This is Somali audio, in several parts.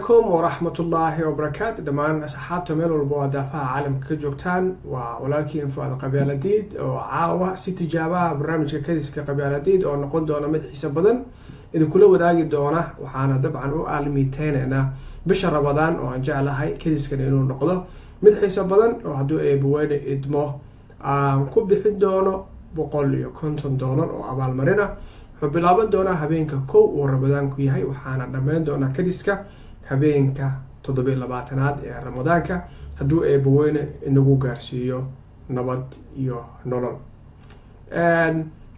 عليكم ورحمة الله وبركاته. دمان أصحابته ميلو البوادافع عالم كجوكتان ولكن فؤاد قبيلة ديد وعاوة ست جابها برنامج كديس كقبيلة ديد ونقول دونا مدح حساب إذا كل وداقي دونا وحانا طبعا وعالميتين أنا بشهر رمضان وجعل هاي كديس كنينو نقضه مدح حساب وهدو بوين إدمو كوب بحد دونا بقول يكونتون دونا وعبال مرينا xubbilaaban doona habeenka 1 oo Ramadaanku yahay waxaana dhameyn doona kadiska habeenka 27aad ee Ramadaanka haduu eeboweyne inagu gaarsiiyo nabad iyo nolol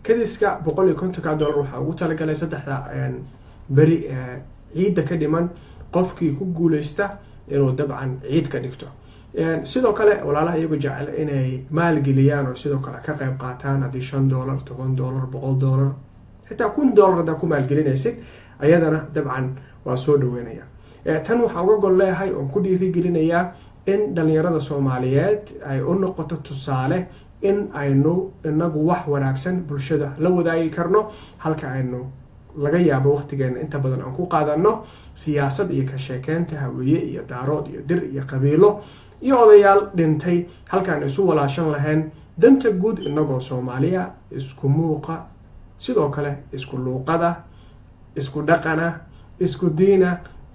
kadiska $150 waxa ugu talagalay saddexda bari ciida ka dhiman qofkii ku guuleysta inuu dabcan ciid ka dhigto sidoo kale walaalaha iyagu jecel inay maal geliyaan oo sidoo kale ka qayb qaataan hadii $5 $10 $100 حتى $1 دا ku maalgelinaysid ayadana dabcan waa soo dhaweynaya tan waxa uga gol leeyahay oo ku dhiiri gelinaya in dhalinyarada Soomaaliyeed ay u noqoto tusaale in aynu inagu wax wanaagsan bulshada la wadaagi karno halka aynu laga yaabo waqtigeena inta badan aan ku qaadano siyaasad iyo ka sheekeynta hawiye iyo daarood iyo dir iyo qabiilo iyo odayaal dhintay halkaan isu walaashan lahayn danta guud inagoo Soomaaliya isku muuqa sidoo kale isku luuqada isku dhaqana isku diina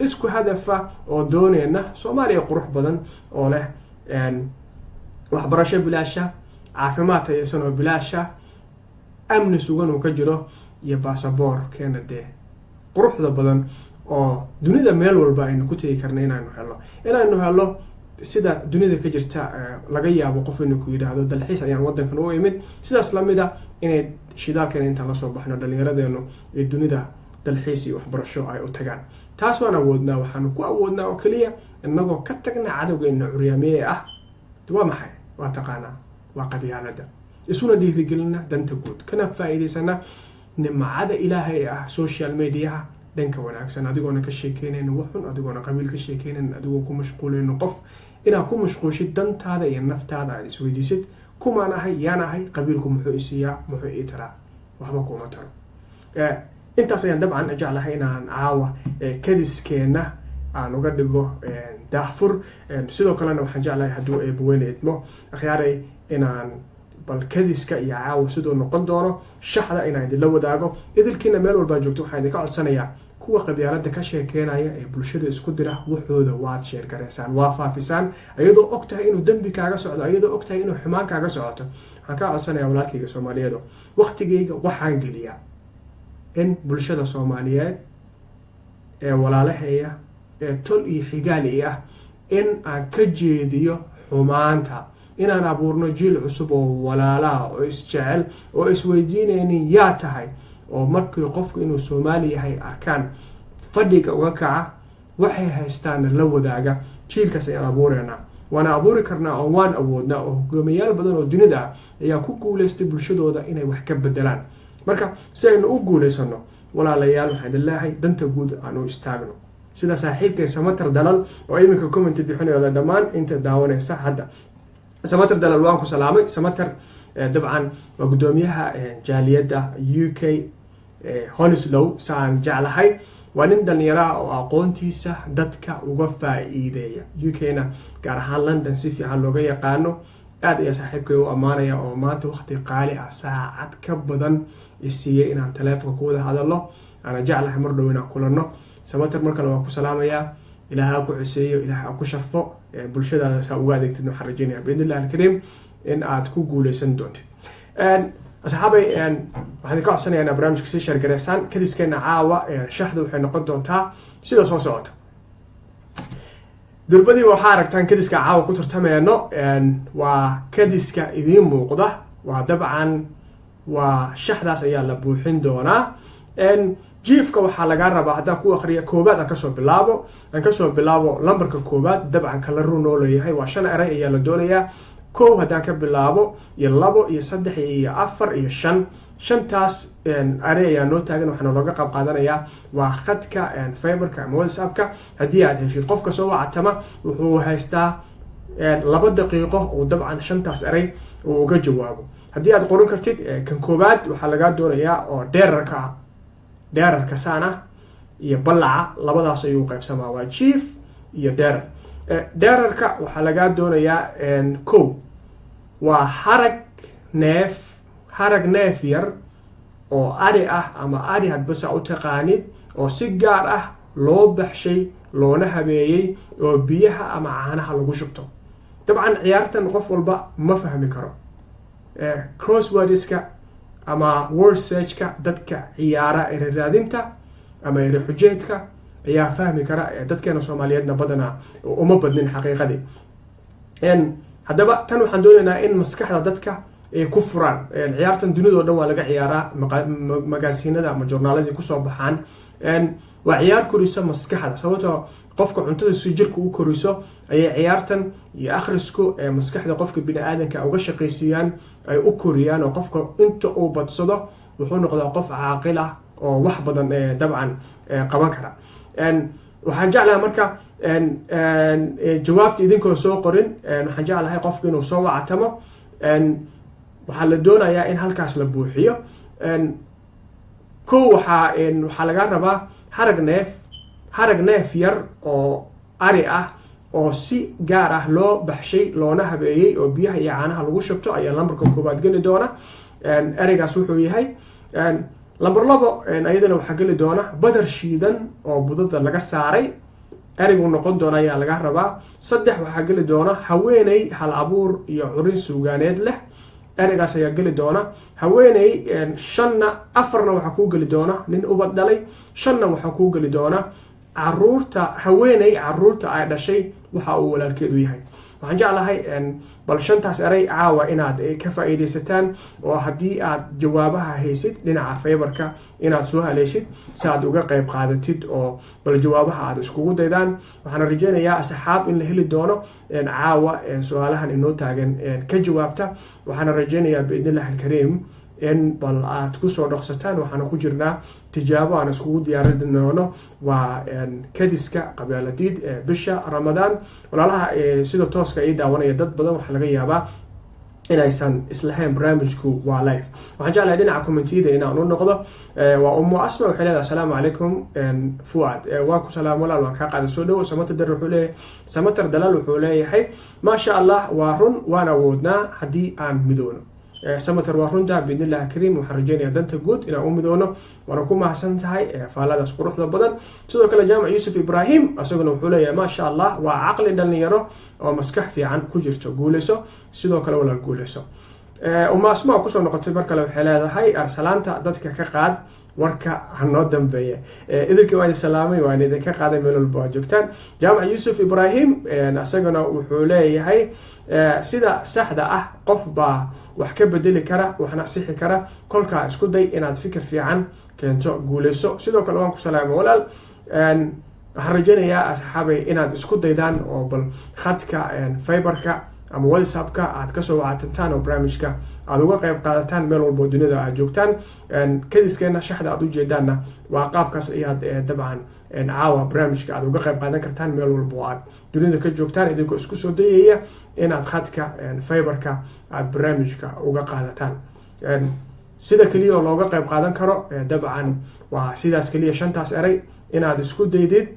isku hadafa oo doonayna Soomaaliya qurux badan oo leh waxbarasho bilaasha caafimaad tayeysan oo bilaasha amni sugan oo ka jiro iyo baasaboor Canada quruxda badan oo dunida meel walba aynu ku tagi karnaa inaanu helo sida dunida ka jirta laga yaabo qof inuu ku yiraahdo dalxiis ayaan wadankan u imid sidaas lamida inay shidaalkeen inta la soo baxno dhalinyaradeenu ee dunida dalxiis iyo waxbarasho ay u tagaan taas waan awoodnaa waxaan ku awoodnaa oo kaliya inagoo ka tagna cadawgeena curyaamee ah waa maxay waa taqaana waa qabyaalada isuna dhiirigelina danta guud kana faa'iideysana nimcada Ilaahay ah social media dhanka wanaagsan adigoona ka sheekeynayna waxun adigoona qabiil ka sheekeynayna adigoo ku mashquulayno qof ina ku mashquulshid dantaada iyo naftaada aad isweydiisid kuma nahay yaanahay qabiilku muxuu isiyaa muxuu ii taraa waxba kuma taro intaas ayaan dabcan jeclahay inaan caawa kadiskeena aan uga dhigo daafur sidoo kalena waxaan jeclahay haduu eeboweyne idmo akhyaaray inaan bal kadiska iyo caawa sidoo noqon doono shaxda inaan idin la wadaago idilkiina meel walba joogto waxaan idin ka codsanayaa kuwa qabyaalada ka sheekeynaya ee bulshada isku dira waxooda waad sheer gareysaan waa faafisaan ayadoo ogtahay inuu dambi kaaga socdo ayadoo ogtahay inuu xumaan kaaga socoto waxaan ka codsanayaa walaalkayga Soomaaliyeed waqtigeyga waxaan geliyaa in bulshada Soomaaliyeed ee walaalaheeya ee tol iyo xigaali ah in aan ka jeediyo xumaanta inaan abuurno jiil cusub oo walaala oo isjecel oo isweydiinaynin yaa tahay oo markii qofku inuu Soomaali yahay arkaan fadhiga uga kaca waxay haystaan la wadaaga jiilkaas ay abuurayna wana abuuri karnaa oo waan awoodnaa oo hogaamiyaal badan oo dunida ayaa ku guuleystay bulshadooda inay wax ka bedelaan marka si aynu u guuleysano walaalayaal waxaan ilaahay danta guud aanu istaagno sida saaxiibkay Samatar Dalal oo iminka comment bixinayo dhamaan inta daawanaysa hadda Samatar Dalal waan ku salaamay Samatar dabcan waa gudoomiyaha jaaliyada UK Hounslow saan jeclahay waa nin dhalinyaro oo aqoontiisa dadka uga faa'iideeya UK-na gaar ahaan London si fiican looga yaqaano aad iyo saaxiibkay u amaanaya oo maanta waqti qaali ah saacad ka badan isiiyay inaan telefoonka ku wada hadalno ana jeclahay mar dhow inaan kulano Samatar mar kale waan ku salaamayaa ilaahay ku ciseeyo ilaahay ku sharfo bulshadaada saa uga adeegtid waxaan rajaynayaa biidnillaahi alkariim in aad ku guuleysan doonto asxaabay waxaan ka codsanayaa barnaamijka si share gareysaan kadiskeena caawa shaxda waxay noqon doontaa sida soo socota durbadii waxa aragtaan kadiska caawa ku tartamayno waa kadiska idin muuqda waa dabcan waa shaxdaas ayaa la buuxin doonaa jiifka waxa laga rabaa hadaa ku akhriyo koobaad aan ka soo bilaabo lambarka koobaad dabcan kala runo leeyahay waa 5 eray ayaa la doonayaa koow hadaan ka bilaabo iyo 2 iyo 3 iyo 4 iyo 5 shantaas eray ayaa noo taagan waxaana looga qayb qaadanayaa waa khadka Fiberka ama WhatsAppka hadii aad heshid qofka soo wactama wuxuu haystaa 2 daqiiqo oo dabcan shantaas eray uu uga jawaabo hadii aad qoran kartid kan koobaad waxa laga doonayaa oo dheerarka saana iyo ballaca labadaas ayuu qaybsamaa waa jiif iyo dherer dhererka waxaa lagaa doonayaa kow waa harag neef yar oo ari ah ama ari hadbasa u taqaanid oo si gaar ah loo baxshay loona habeeyey oo biyaha ama caanaha lagu shubto dabcan ciyaartan qof walba ma fahmi karo crosswordska ama word searchka dadka ciyaara ereraadinta ama erexujeedka ayaa fahmi kara dadkeena Soomaaliyeedna badana uma badnin xaqiiqadii haddaba tan waxaan doonaynaa in maskaxda dadka ay ku furaan ciyaartan dunida oo dhan waa laga ciyaaraa magaasiinada ama joornaaladii kusoo baxaan waa ciyaar koriso maskaxda sababtoo qofka cuntada si jirka u koriso ayay ciyaartan iyo akhrisku maskaxda qofka bini'aadanka uga shaqaysiiyaan ay u koriyaan oo qofka inta uu badsado wuxuu noqdaa qof caaqil ah oo wax badan dabcan qaban kara waxaan jeclahay marka jawaabta idinkoo soo qorin waxaan jeclahay qofka inuu soo wacatamo waxaa la doonayaa in halkaas la buuxiyo kow waxaa laga rabaa harag neef yar oo ari ah oo si gaar ah loo baxshay loona habeeyey oo biyaha iyo caanaha lagu shubto ayaa lambarka koobaad geli doona ereygaas wuxuu yahay lambar 2 ayadana waxaa geli doona badar shiidan oo budada laga saaray ereygu noqon doona ayaa laga rabaa 3 waxaa geli doona haweeney hal abuur iyo curin suugaaneed leh ereygaas ayaa geli doona haweeney 4 waxaa ku geli doona nin ubad dhalay 5 waxaa ku geli doona caruurta ay dhashay waxa uu walaalkeedu yahay waxaan jeclahay bal 5taas erey caawa inaad ka faa'iideysataan oo haddii aad jawaabaha haysid dhinaca fiberka inaad soo haleeshid si aad uga qayb qaadatid oo bal jawaabaha aad iskugu daydaan waxaan rajaynayaa asxaab in la heli doono caawa su'aalahan inoo taagan ka jawaabta waxaan rajaynayaa biidnillahi alkariim in bal aad ku soo dhaqsataan waxaan ku jirnaa tijaabo aan iskugu diyaarin doono waa kadiska qabyaaladiid bisha Ramadaan walaalaha sida tooska ay daawanaya dad badan waxa laga yaabaa inaysan islahayn barnaamijku waa live waxaan jeclahay dhinaca commentida inaan u noqdo waa ummu asma waxay leedahay assalaamu calaykum fuad waa ku salaam walaal waan ka qaaday soo dhaw samatar dalal wuxuu leeyahay ma sha Allah waa run waan awoodnaa haddii aan midoono samatar waa runta biidnillahi kariim waxaan rajaynayaa danta guud inaan u midoono waana ku mahadsan tahay faaladaas quruxda badan sidoo kale jaamac Yusuf Ibrahim asaguna wuxuu leeyahay ma sha Allah waa caqli dhalinyaro oo maskax fiican ku jirto guuleyso sidoo kale walaal guuleyso umma asma ku soo noqotay markale waxay leedahay arsalaanta dadka ka qaad warka hanoo dambeeya idinka waan salaamay waan idinka qaaday meel walba joogtaan jaamac Yusuf Ibrahim asaguna wuxuu leeyahay sida saxda ah qof baa wax ka bedeli kara waxna sixi kara kolka isku day inaad fikir fiican keento guuleyso sidoo kale waan ku salaamay walaal waxaan rajaynayaa asxaabay inaad isku daydaan oo bal khadka fiberka ama WhatsAppka aad ka soo wactantaan oo barnaamijka aad uga qayb qaadataan meel walba dunida aad joogtaan kadiskeena shaxda aad u jeedaanna waa qaabkaas ayaad dabcan caawa barnaamijka aad uga qayb qaadan kartaan meel walba aad dunida ka joogtaan idinkoo isku soo dayaya inaad khadka fiberka aad barnaamijka uga qaadataan sida kaliya oo looga qayb qaadan karo dabcan waa sidaas kaliya 5taas erey inaad isku daydid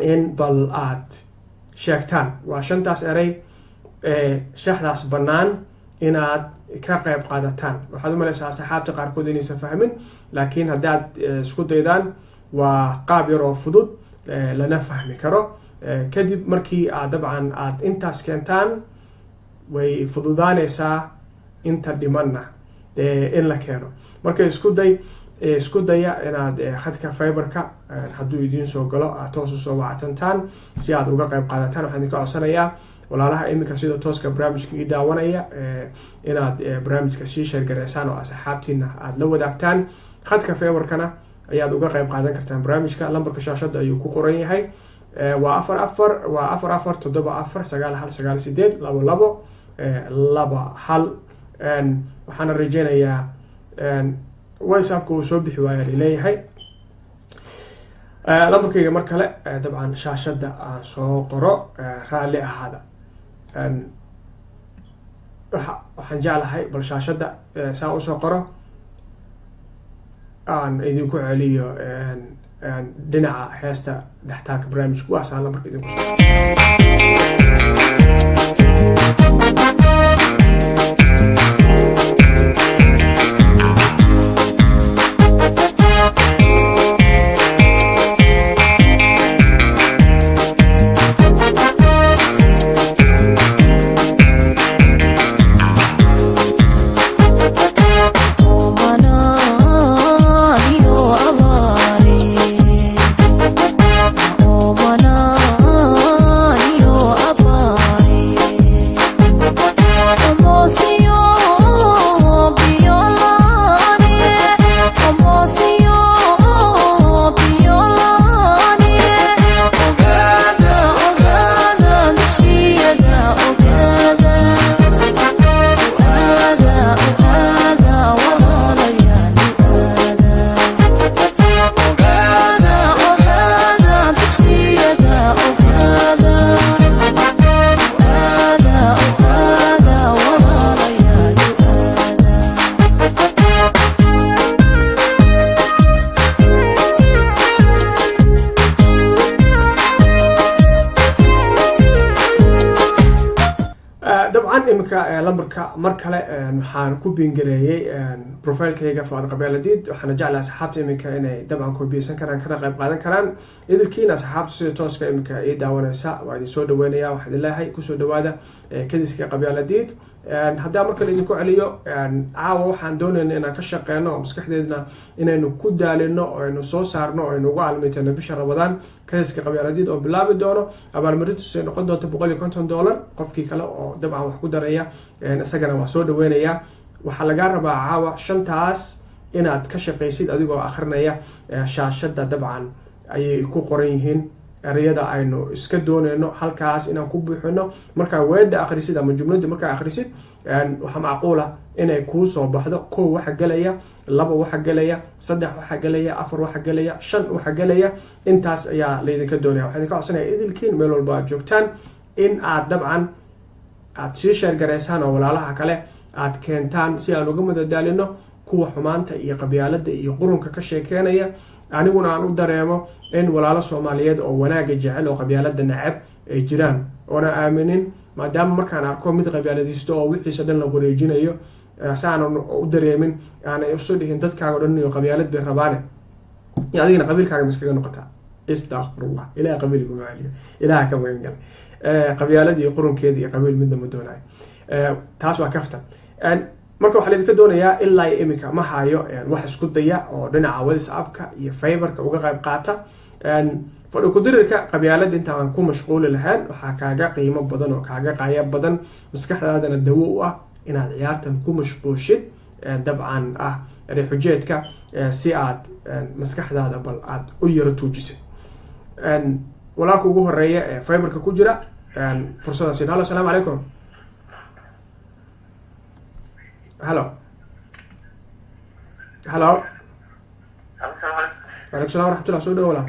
in bal aad sheegtaan waa 5taas erey shaxdaas bannaan inaad ka qayb qaadataan waxaad u malaysaa asxaabta qaarkood inaysan fahmin laakiin haddaad isku daydaan waa qaab yar oo fudud lana fahmi karo kadib markii aad dabcan aad intaas keentaan way fududaanaysaa inta dhimanna in la keeno marka isku daya inaad khadka fiberka hadduu idiin soo galo aad toos u soo wactantaan si aad uga qayb qaadataan waxaan idinka codsanayaa walaalaha iminka sida tooska barnaamijka ii daawanaya inaad barnaamijka sii sheergareysaan oo asxaabtiina aad la wadaagtaan khadka fiberkana ayaad uga qayb qaadan kartaan barnaamijka lambarka shaashada ayuu ku qoran yahay waa 44 waxaan rajaynayaa WhatsAppka uu soo bixi waaya leeyahay lambarkayga mar kale dabcan shaashada aan soo qoro raali ahaada waxaan jeclahay bal shaashada saan u soo qoro aan idinku celiyo dhinaca heesta dhextaalka barnaamijka waa sahlan marka idinku lambarka mar kale waxaan ku biingareeyay profilekayga Fuad Qabyaaladid waxaana jeclahay asxaabta iminka inay dabcan koobiyeysan karaan kana qayb qaadan karaan idilkiina asxaabta sida tooska iminka ay daawanaysa waa idin soo dhaweynaya waxaan ilaahay ku soo dhawaada kadiska Qabyaaladid haddii mar kale idinku celiyo caawa waxaan doonaynaa inaan ka shaqeyno oo maskaxdeedna inaynu ku daalino oo aynu soo saarno oo aynu ugu caalamiintayno bisha Ramadaan kadiska Qabyaaladid oo bilaabi doono abaalmarintiisu ay noqon doonto $150 qofkii kale oo dabcan wax ku daraya isagana waa soo dhaweynaya waxaa laga rabaa caawa shantaas inaad ka shaqeysid adigoo akhrinaya shaashada dabcan ayay ku qoran yihiin erayada aynu iska doonayno halkaas inaan ku buuxino marka weedha akhrisid ama jumlada marka akhrisid waxa macquul ah inay ku soo baxdo koow waxa galaya laba waxa galaya saddex waxa galaya afar waxa galaya shan waxa galaya intaas ayaa la idinka doonaya waxaan idinka codsanayaa idilkiin meel walba aad joogtaan in aad dabcan aad sii share gareysaan oo walaalaha kale aad keentaan si aan uga madadaalino kuwa xumaanta iyo qabyaaladda iyo qurunka ka sheekeynaya aniguna aan u dareemo in walaalo Soomaaliyeed oo wanaaga jecel oo qabyaaladda nacab ay jiraan oona aaminin maadaama markaan arko mid qabyaaladiisto oo wixiisa dhan la wareejinayo saanan u dareemin aanay usoo dhihin dadkaaga dhan iyo qabyaalad bay rabaane adigina qabiilkaaga miskaga noqotaa astaghfirullah ilaahay qabiilku maaliyo ilaaha ka weyn gal qabyaalad iyo qurunkeeda iyo qabiil midna ma doonayo taas waa kaftan marka waxaa idinka doonayaa ilaa imika ma hayo wax isku daya oo dhinaca WhatsApp-ka iyo Fiber-ka uga qayb qaata fadhi ku dirirka qabyaaladda inta aan ku mashquuli lahayn waxaa kaaga qiimo badan oo kaaga qayb badan maskaxdaadana dawo u ah inaad ciyaartan ku mashquushid dabcan xujeedka si aad maskaxdaada bal aad u yara tuujisid walaalka ugu horeeya ee Fiber-ka ku jira fursadaas in assalamu alaykum hello عليكم السلام ورحمة الله سودة ولا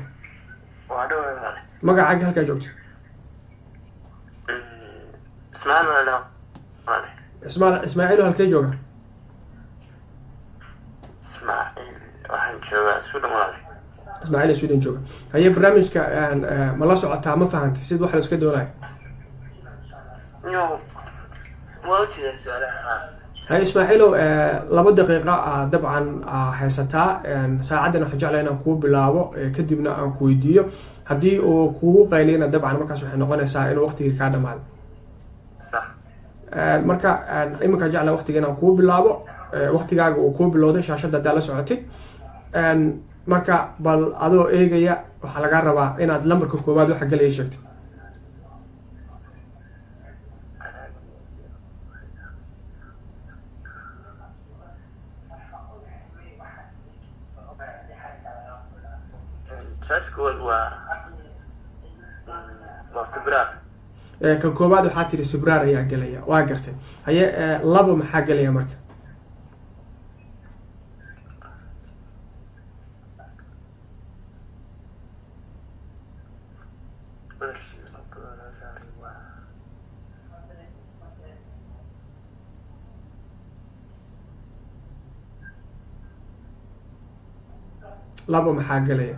ما قاعد هالك جوجت اسماعيل ولا اسماعيل هالك جوجا اسماعيل واحد جوجا سودة ولا اسماعيل سودة جوجا هي برنامج كان ما لا سعتها ما فهمت سيد واحد اسكت ولا نو واجد سؤالها هاي اسماعيلو لaba daqiiqo dabcan haysataa saacadan waxa jeclaa inaan ku bilaabo kadibna aan ku weydiiyo hadii uu kugu qaylina dabcan markaas waxay noqonaysaa in waqtiga ka dhamaado sax marka imika jeclaa waqtiga inaan ku bilaabo waqtigaaga uu ku bilowday shaashada dala socotay marka bal adoo eegaya waxa laga rabaa inaad lambarka koobaad waxa galay sheegtay kan koobaad waxaa tiri sibraar ayaa galaya waa gartay haye laba maxaa galaya marka laba maxaa galaya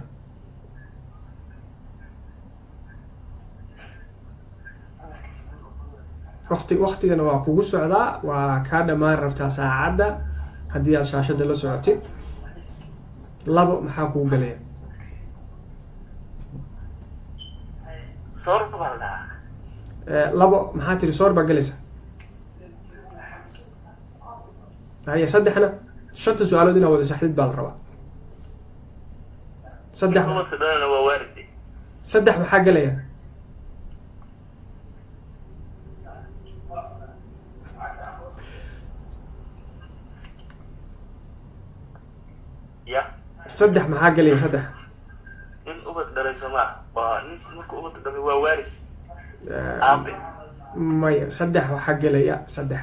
waqtigana waa kugu socdaa, waa kaa dhammaan rabtaa saacadda haddii aad shaashada la socotid. 2 maxaa kugu galaya? soor baa la 2 maxaa tiri soor baa galaysa? هي 3 شنت سؤالات هنا ولا سحلت بالربع 3 dhahaa waa waalidi 3 maxaa galaya? ya 3 maxaa galaya? 3 in ubad dhalay Soomaa waa in marka ubad dhalay waa waaris aabe maya 3 waxaa galaya 3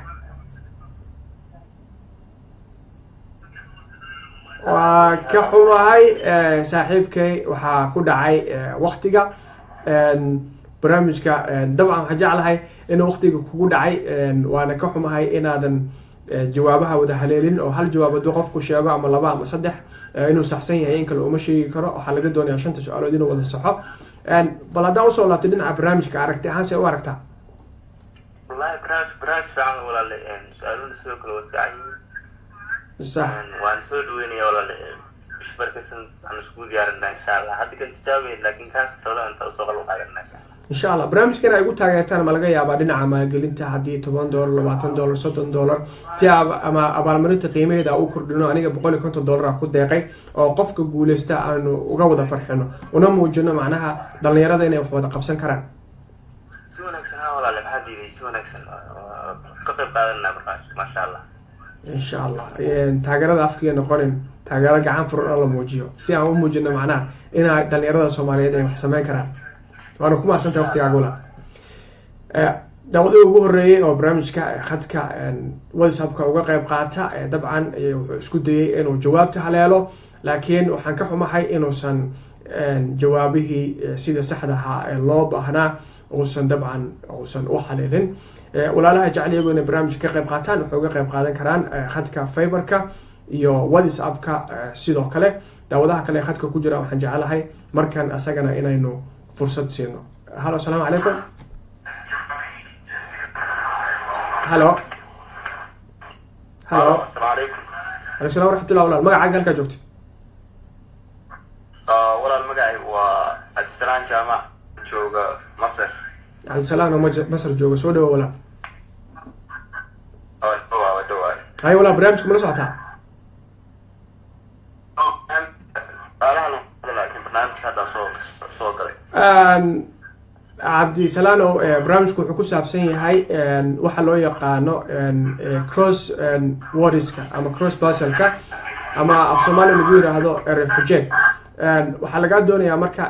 waa ka xumahay saaxiibkay waxaa ku dhacay waqtiga barnaamijka dabcan waxaan jeclahay in waqtiga kugu dhacay waana ka xumahay inaadan jawaabaha wada haleelin oo hal jawaab hadduu qofku sheego ama 2 ama 3 inuu saxsan yahay in kale uma sheegi karo. waxaa laga doonayaa 5 su'aalood inuu wada saxo. bal haddaan usoo laabto dhinaca barnaamijka aragti ahaan see u aragtaa? wallahi barnaamij fiican walaale su'aaluhu sidoo kale waa fiican صح waan soo dhaweynaya walaale barkasan aan isku diyaarinaa insha Allah hadda kan tijaabay laakiin kaas toodan inta soo qalab qaadanaa إن شاء الله برامجكنا ay ugu taageertaan ma laga yaabaa dhinaca maalgelinta haddii $10 $20 $30 si ama abaalmarinta qiimaheeda u kordhino. aniga $150 ku deeqay oo qofka guuleysta aanu uga wada farxino una muujino macnaha dhalinyarada inay wax wada qabsan karaan. si wanaagsan walaale maxaa diiday si wanaagsan ka qayb qaadanaa barnaamijka ma sha Allah إن شاء الله taageerada afkiga noqonin taageero gacan furan la muujiyo si aan u muujino macnaha in dhalinyarada Soomaaliyeed ay wax sameyn karaan. waana kuma asanta waqtigaaga wala dawladda ugu horeeyay oo barnaamijka khadka WhatsApp-ka uga qayb qaata dabcan wuxuu isku dayay inuu jawaabta haleelo laakiin waxaan ka xumahay inuusan jawaabihii sida saxda ah ee loo baahnaa uusan dabcan uusan u haleelin. walaalaha jecel iyagu inay barnaamijka ka qayb qaataan waxay uga qayb qaadan karaan khadka Fiber-ka iyo WhatsApp-ka sidoo kale. daawadaha kale khadka ku jira waxaan jecelahay markan asagana inaynu fursad siino. halo assalaamu calaykum. halo assalaamu calaykum. assalaamu waraxmatullahi walaal magacaaga halkaa joogtid? walaal magacaygu waa Cabdisalaan Jaamac jooga Masar. cabdisalaan oo Masar jooga soo dhawo walaal. dhawaa hay walaal barnaamijka mala socotaa? cabdisalaan oo barnaamijku wuxuu ku saabsan yahay waxa loo yaqaano cross wordska ama cross parcelka ama af Soomaali lagu yiraahdo refugee. waxaa laga doonayaa marka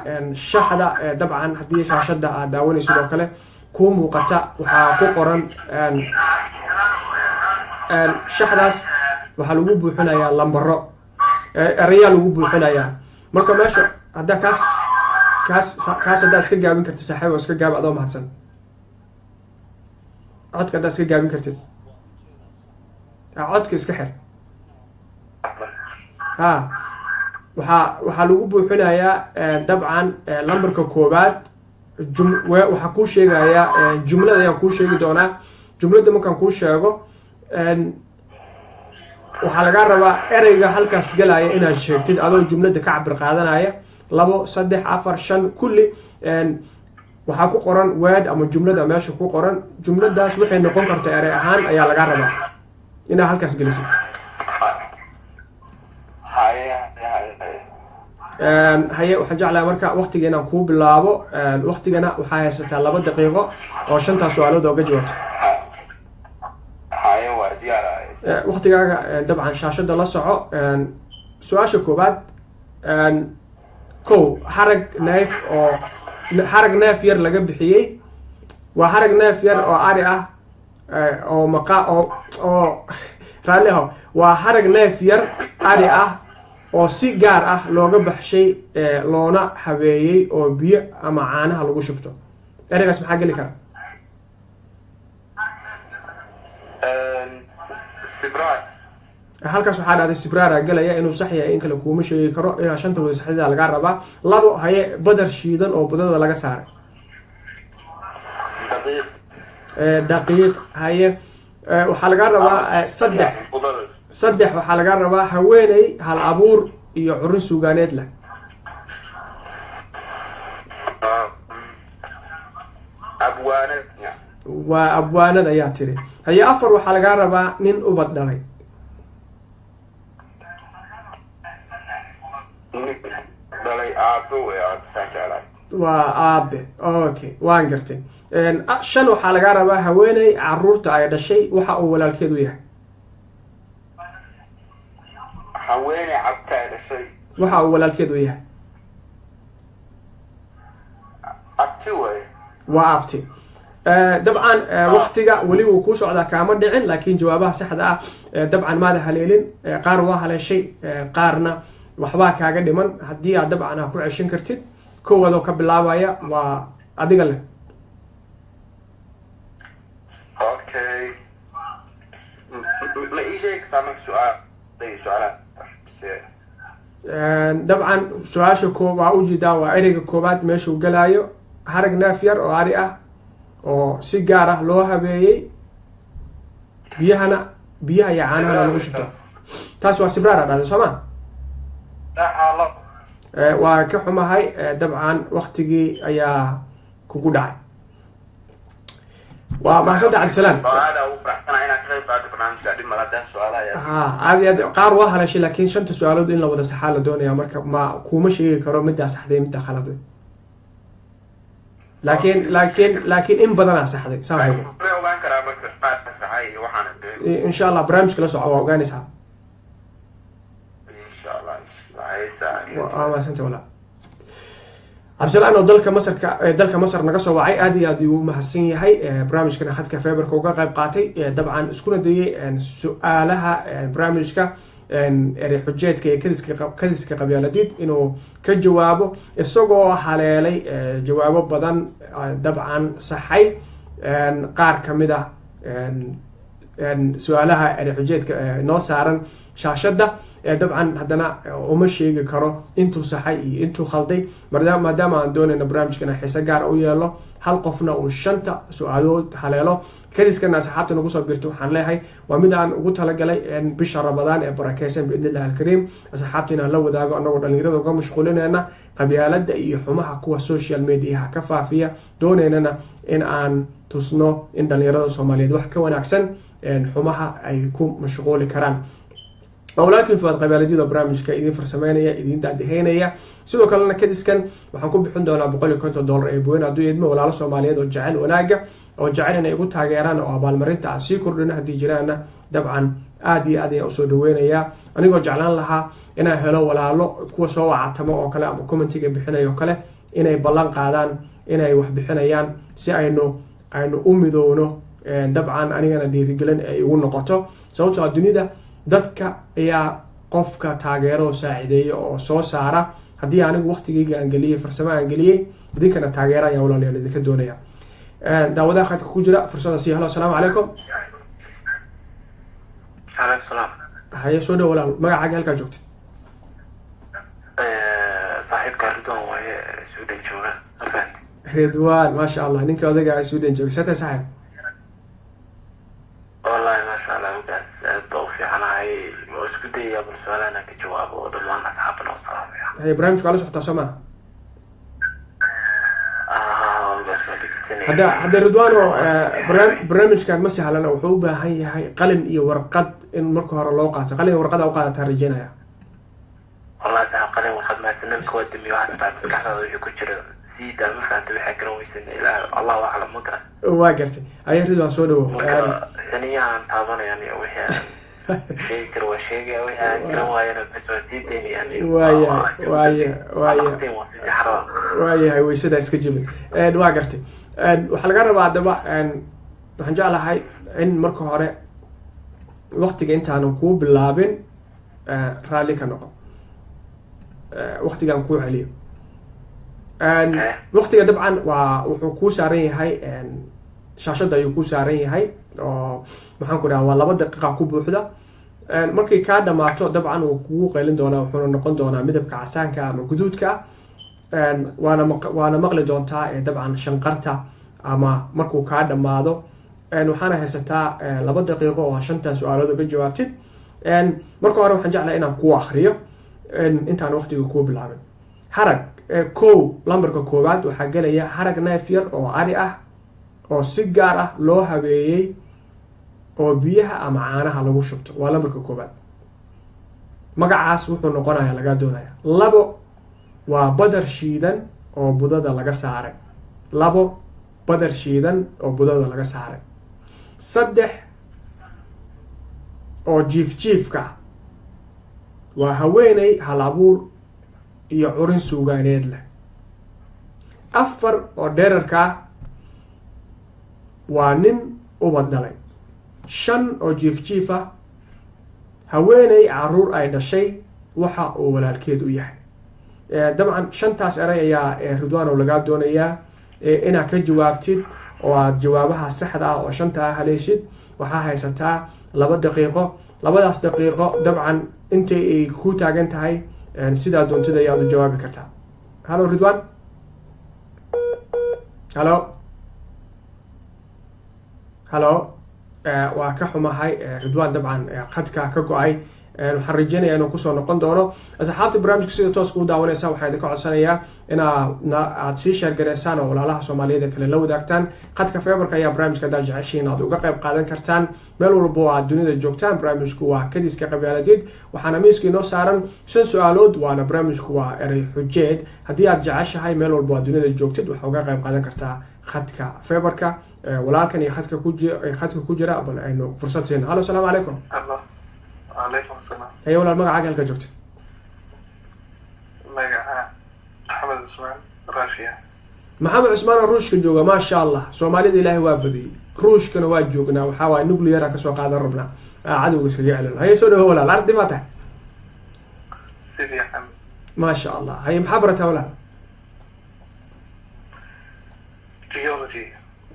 shaxda dabcan haddii shaashada aad daawanayso sidoo kale ku muuqata waxaa ku qoran shaxdaas waxaa lagu buuxinayaa lambaro erayaa lagu buuxinayaa. marka meesha hadda kaas haddaad iska gaabin kartid saaxiib oo iska gaabi adoo mahadsan. codka haddaad iska gaabin kartid codka iska xir. waxaa lagu buuxinayaa dabcan lambarka koobaad waxaa kuu sheegayaa jumlada ayaan kuu sheegi doonaa. jumladda markaan kuu sheego waxaa laga rabaa ereyga halkaas galaya inaad sheegtid adoo jumladda ka cabir qaadanaya 2 3 4 5 kulli waxaa ku qoran word ama jumlada meesha ku qoran. jumladaas waxay noqon kartaa erey ahaan ayaa laga rabaa inaad halkaas gelisid. haye waxaan jeclahay marka waqtiga inaan kuu bilaabo. waqtigana waxaa haysataa 2 daqiiqo oo 5 su'aalood oo ka jawaabto. waqtigaaga dabcan shaashada la soco. su-aasha koobaad xarag neef yar laga bixiyey. waa xarag neef yar oo ari ah oo raalli aho waa xarag neef yar ari ah oo si gaar ah looga baxshay loona habeeyey oo biyo ama caanaha lagu shubto. ereygaas maxaa geli kara? halkaas waxaa dhacday sibraara galaya inuu sax yahay in kale kuuma sheegi karo inaa 5 wada saxda laga rabaa. 2 haye badar shiidan oo budada laga saaray. daqiiq haye waxaa laga rabaa saddex waxaa laga rabaa haweeney hal abuur iyo curin suugaaneed leh. waa abwaanad ayaa tiri. haye afar waxaa laga rabaa nin ubad dhalay. waa aabe. okay waan gartay. shan waxaa laga rabaa haweeney caruurta ay dhashay waxa uu walaalkeedu yahay. haweeney cabta ay dhashay waxa uu walaalkeedu yahay. abti way waa abti. dabcan waqtiga weli wuu ku socdaa kaama dhicin laakiin jawaabaha saxda ah dabcan maada haleelin. qaar waa haleeshay qaarna waxbaa kaaga dhiman. haddii aad dabcan ku ceshan kartid kowaadoo ka bilaabaya waa adiga leh. okay ma ii sheegi kartaa marka su'aalaha dabcan su-aasha waa ujeedaa waa ereyga koobaad meeshuu galaayo harag neef yar oo ari ah oo si gaar ah loo habeeyey biyaha iyo caanahana lagu shubto. taas waa sibraar a dhahday soo ma? waa ka xumahay dabcan waktigii ayaa kugu dhacay. waa mahadsantahay cabdisalaam. aad iyo aad qaar waa haleeshay laakiin shanta su-aalood in la wada saxaa la doonaya marka ma kuma sheegi karo middaa saxday middaa khaladay. laakiin in badanaa saxday saa insha allah barnaamijka la soco waa ogaanaysaa. cabdisalaan oo dalka masar naga soo wacay aad iyo aad uu mahadsan yahay. barnaamijkana khadka feberka uga qayb qaatay dabcan iskuna dayay su-aalaha barnaamijka erey xujeedka iyo kadiska qabyaaladid inuu ka jawaabo isagoo haleelay jawaabo badan dabcan saxay qaar ka mid ah su-aalaha erey xujeedka noo saaran shaashadda. dabcan haddana uma sheegi karo intuu saxay iyo intuu khalday maadaama aan doonayno barnaamijkana xiise gaara u yeelo hal qofna uu shanta su-aalood haleelo. kadiskana asxaabta nagu soo birta waxaan leeyahay waa mid aan ugu talagalay bisha ramadaan ee barakeysan biidni illahi alkariim asxaabta inaan la wadaago anagoo dhalinyarada uga mashquulinayna qabyaalada iyo xumaha kuwa social mediaha ka faafiya doonaynana in aan tusno in dhalinyarada soomaaliyeed wax ka wanaagsan xumaha ay ku mashquuli karaan. walaalkiin fuad qabyaaladida barnaamijka idin farsameynaya idin daadiheynaya. sidoo kalena kadiskan waxaan ku bixin doonaa $150 ee buwen hadduu idmo walaalo soomaaliyeed oo jecel wanaaga oo jecel inay igu taageeraan oo abaalmarinta aan sii kordhino haddii jiraana dabcan aad iyo aad ayaan usoo dhaweynayaa anigoo jeclaan lahaa inaan helo walaalo kuwa soo wacatamo oo kale ama commentiga bixinaya oo kale inay ballan qaadaan inay wax bixinayaan si aynu u midowno dabcan anigana dhiirigelin ay igu noqoto sababtoo dunida dadka ayaa qofka taageero oo saacideeya oo soo saara. haddii anigu waqtigeyga aan geliyey farsamo aan geliyey idinkana taageera ayaan walaalayaal idinka doonaya. daawadaha khadka ku jira fursada sii helo. asalaamu calaykum. haye soo dhow walaal magacaaga halkaa joogta. saaxiibka Ridwan waaye Sweden jooga. Ridwan maasha allah ninka odaga Sweden jooga sata saaxiib. والله ما شاء الله بس التوفيق أنا هاي واسكت يا بالسؤال أنا كجواب ودمان أصحابنا وصلهم يعني. هاي إبراهيم شو قالوا شو تسمع؟ بس ما تكسني. هذا رضوانو برنامج كان مسح لنا وحوبة هاي قلم إيه ورقد إن مركو هرلوقات قلم ورقد أوقات هرجينا يا. والله ساعة قلم ورقد ما سنن كود ميوعد بعد مسكحة ويكوشر سيدا ما فهمت ويحكي ويسن إلى الله أعلم مدرس. واقفتي. هاي رضوان سودو. ثانيا طبعا يعني وهي شيء كرو شيء وهي كرو يعني بس وسيدني يعني. واي هاي ويسدا إسكجيب. واقفتي. وحلقة ربع دبا waxaan jeclahay in marka hore waqtiga intaanu ku bilaabin raali ka noqo waqtigan ku celiyo waqtiga dabcan waa wuxuu ku saaran yahay shaashada ayuu ku saaran yahay oo maxaan ku dhahaa waa 2 daqiiqo ku buuxda markay ka dhamaato dabcan uu kugu qeylin doonaa wuxuu noqon doonaa midabka casaanka ama guduudka waana maqli doontaa dabcan shanqarta ama markuu ka dhamaado waxaana haysataa 2 daqiiqo oo 5 su'aalood uga jawaabtid marka hore waxaan jeclahay inaan ku akhriyo intaan waqtiga ku bilaabin harag lambarka koowaad waxaa galaya harag neef yar oo ari ah oo si gaar ah loo habeeyey oo biyaha ama caanaha lagu shubto waa lambarka koowaad magacaas wuxuu noqonayaa laga doonaya 2 waa badar shiidan oo budada laga saaray 2 badar shiidan oo budada laga saaray 3 oo jiifka waa haweeney hal abuur iyo curin suugaaneed leh 4 oo dheerarka waa nin ubad dhalay 5 oo jiif haweeney caruur ay dhashay waxa uu walaalkeed u yahay dabcan 5taas eray ayaa Ridwaan oo laga doonayaa inaad ka jawaabtid oo aad jawaabaha saxda ah oo 5 haleeshid waxaa haysataa 2 daqiiqo 2daas daqiiqo dabcan intay ay ku taagan tahay sida doontida ayaad u jawaabi kartaa halo Ridwaan halo waa ka xumahay Ridwaan dabcan khadka ka go'ay waxaan rajeynayaa inuu kusoo noqon doono asxaabta barnaamijka sida toos u daawanaysa waxaan idinka codsanayaa aad sii share gareysaan oo walaalaha Soomaaliyeed kale la wadaagtaan khadka Fiberka ayaa barnaamijka daal jeceshiin aad uga qayb qaadan kartaan meel walba oo aad dunida joogtaan barnaamijku waa kadiska qabyaaladid waxaana miiska inoo saaran 5 su'aalood waana barnaamijku waa eray xujeed haddii aad jeceshahay meel walba oo aad dunida joogtid waxaad uga qayb qaadan kartaa khadka Fiberka walaalkan iyo khadka ku jira bal aynu fursad siin halo assalaamu calaykum عليكم السلام. هي ولا المقعد هلك جوجت. محمد عثمان راشيا. محمد عثمان الروش كجوجا ما شاء الله سومالي إلهي وابدي روش كانوا واجوجنا وحاول نوكليير كسوق هذا ربنا عدو سريع له هي سوده ولا الأرض ما تح. سريع. ما شاء الله هي محبرة ولا.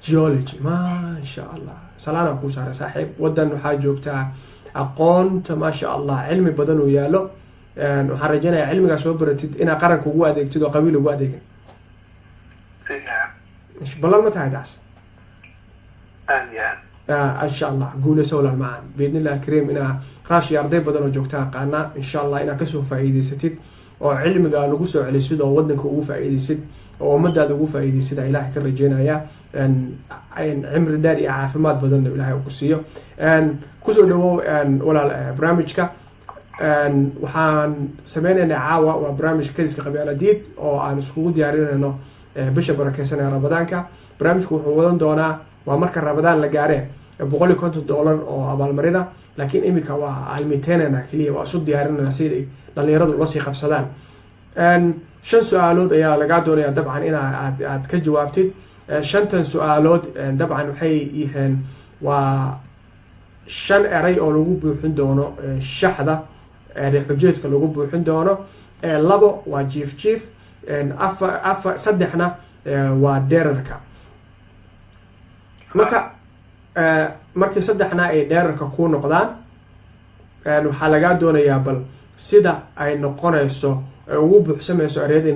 جيولوجي ما شاء الله سلام كوسار صاحب ودنا حاجوكتا aqoonta ma sha Allah cilmi badan oo yaalo waxaan rajaynayaa cilmiga soo baratid ina qaranka ugu adeegtid oo qabiil ugu adeegin ballan ma tahay taas insha Allah guulayso walaal macaan biidnillah kareem ina raashi arday badan oo joogta qaana insha Allah ina ka soo faa'iideysatid oo cilmiga lagu soo celisid oo wadanka ugu faa'iideysid oo ummadaada ugu faa'iideysid ilaahay ka rajaynayaa cimri dheer iyo caafimaad badan ilaahay uu ku siiyo kusoo dhawow walaal barnaamijka waxaan sameynaynaa caawa waa barnaamijka kadiska qabyaaladid oo aan iskugu diyaarinayno bisha barakeysan ee Ramadaanka barnaamijku wuxuu wadan doonaa waa marka Ramadaan la gaaree $150 oo abaalmarina laakiin imika waa almiteena kaliya waa soo diyaarinayna sidii dhalinyaradu uga sii qabsadaan 5 su'aalood ayaa laga doonayaa dabcan in aad ka jawaabtid 5 su'aalood dabcan waxay yihiin waa 5 eray oo lagu buuxin doono shaxda ee xujeedka lagu buuxin doono 2 waa jiif 3na waa dheerarka markii 3na ay dheerarka ku noqdaan waxaa laga doonayaa bal sida ay noqonayso ugu buuxsamayso ereyada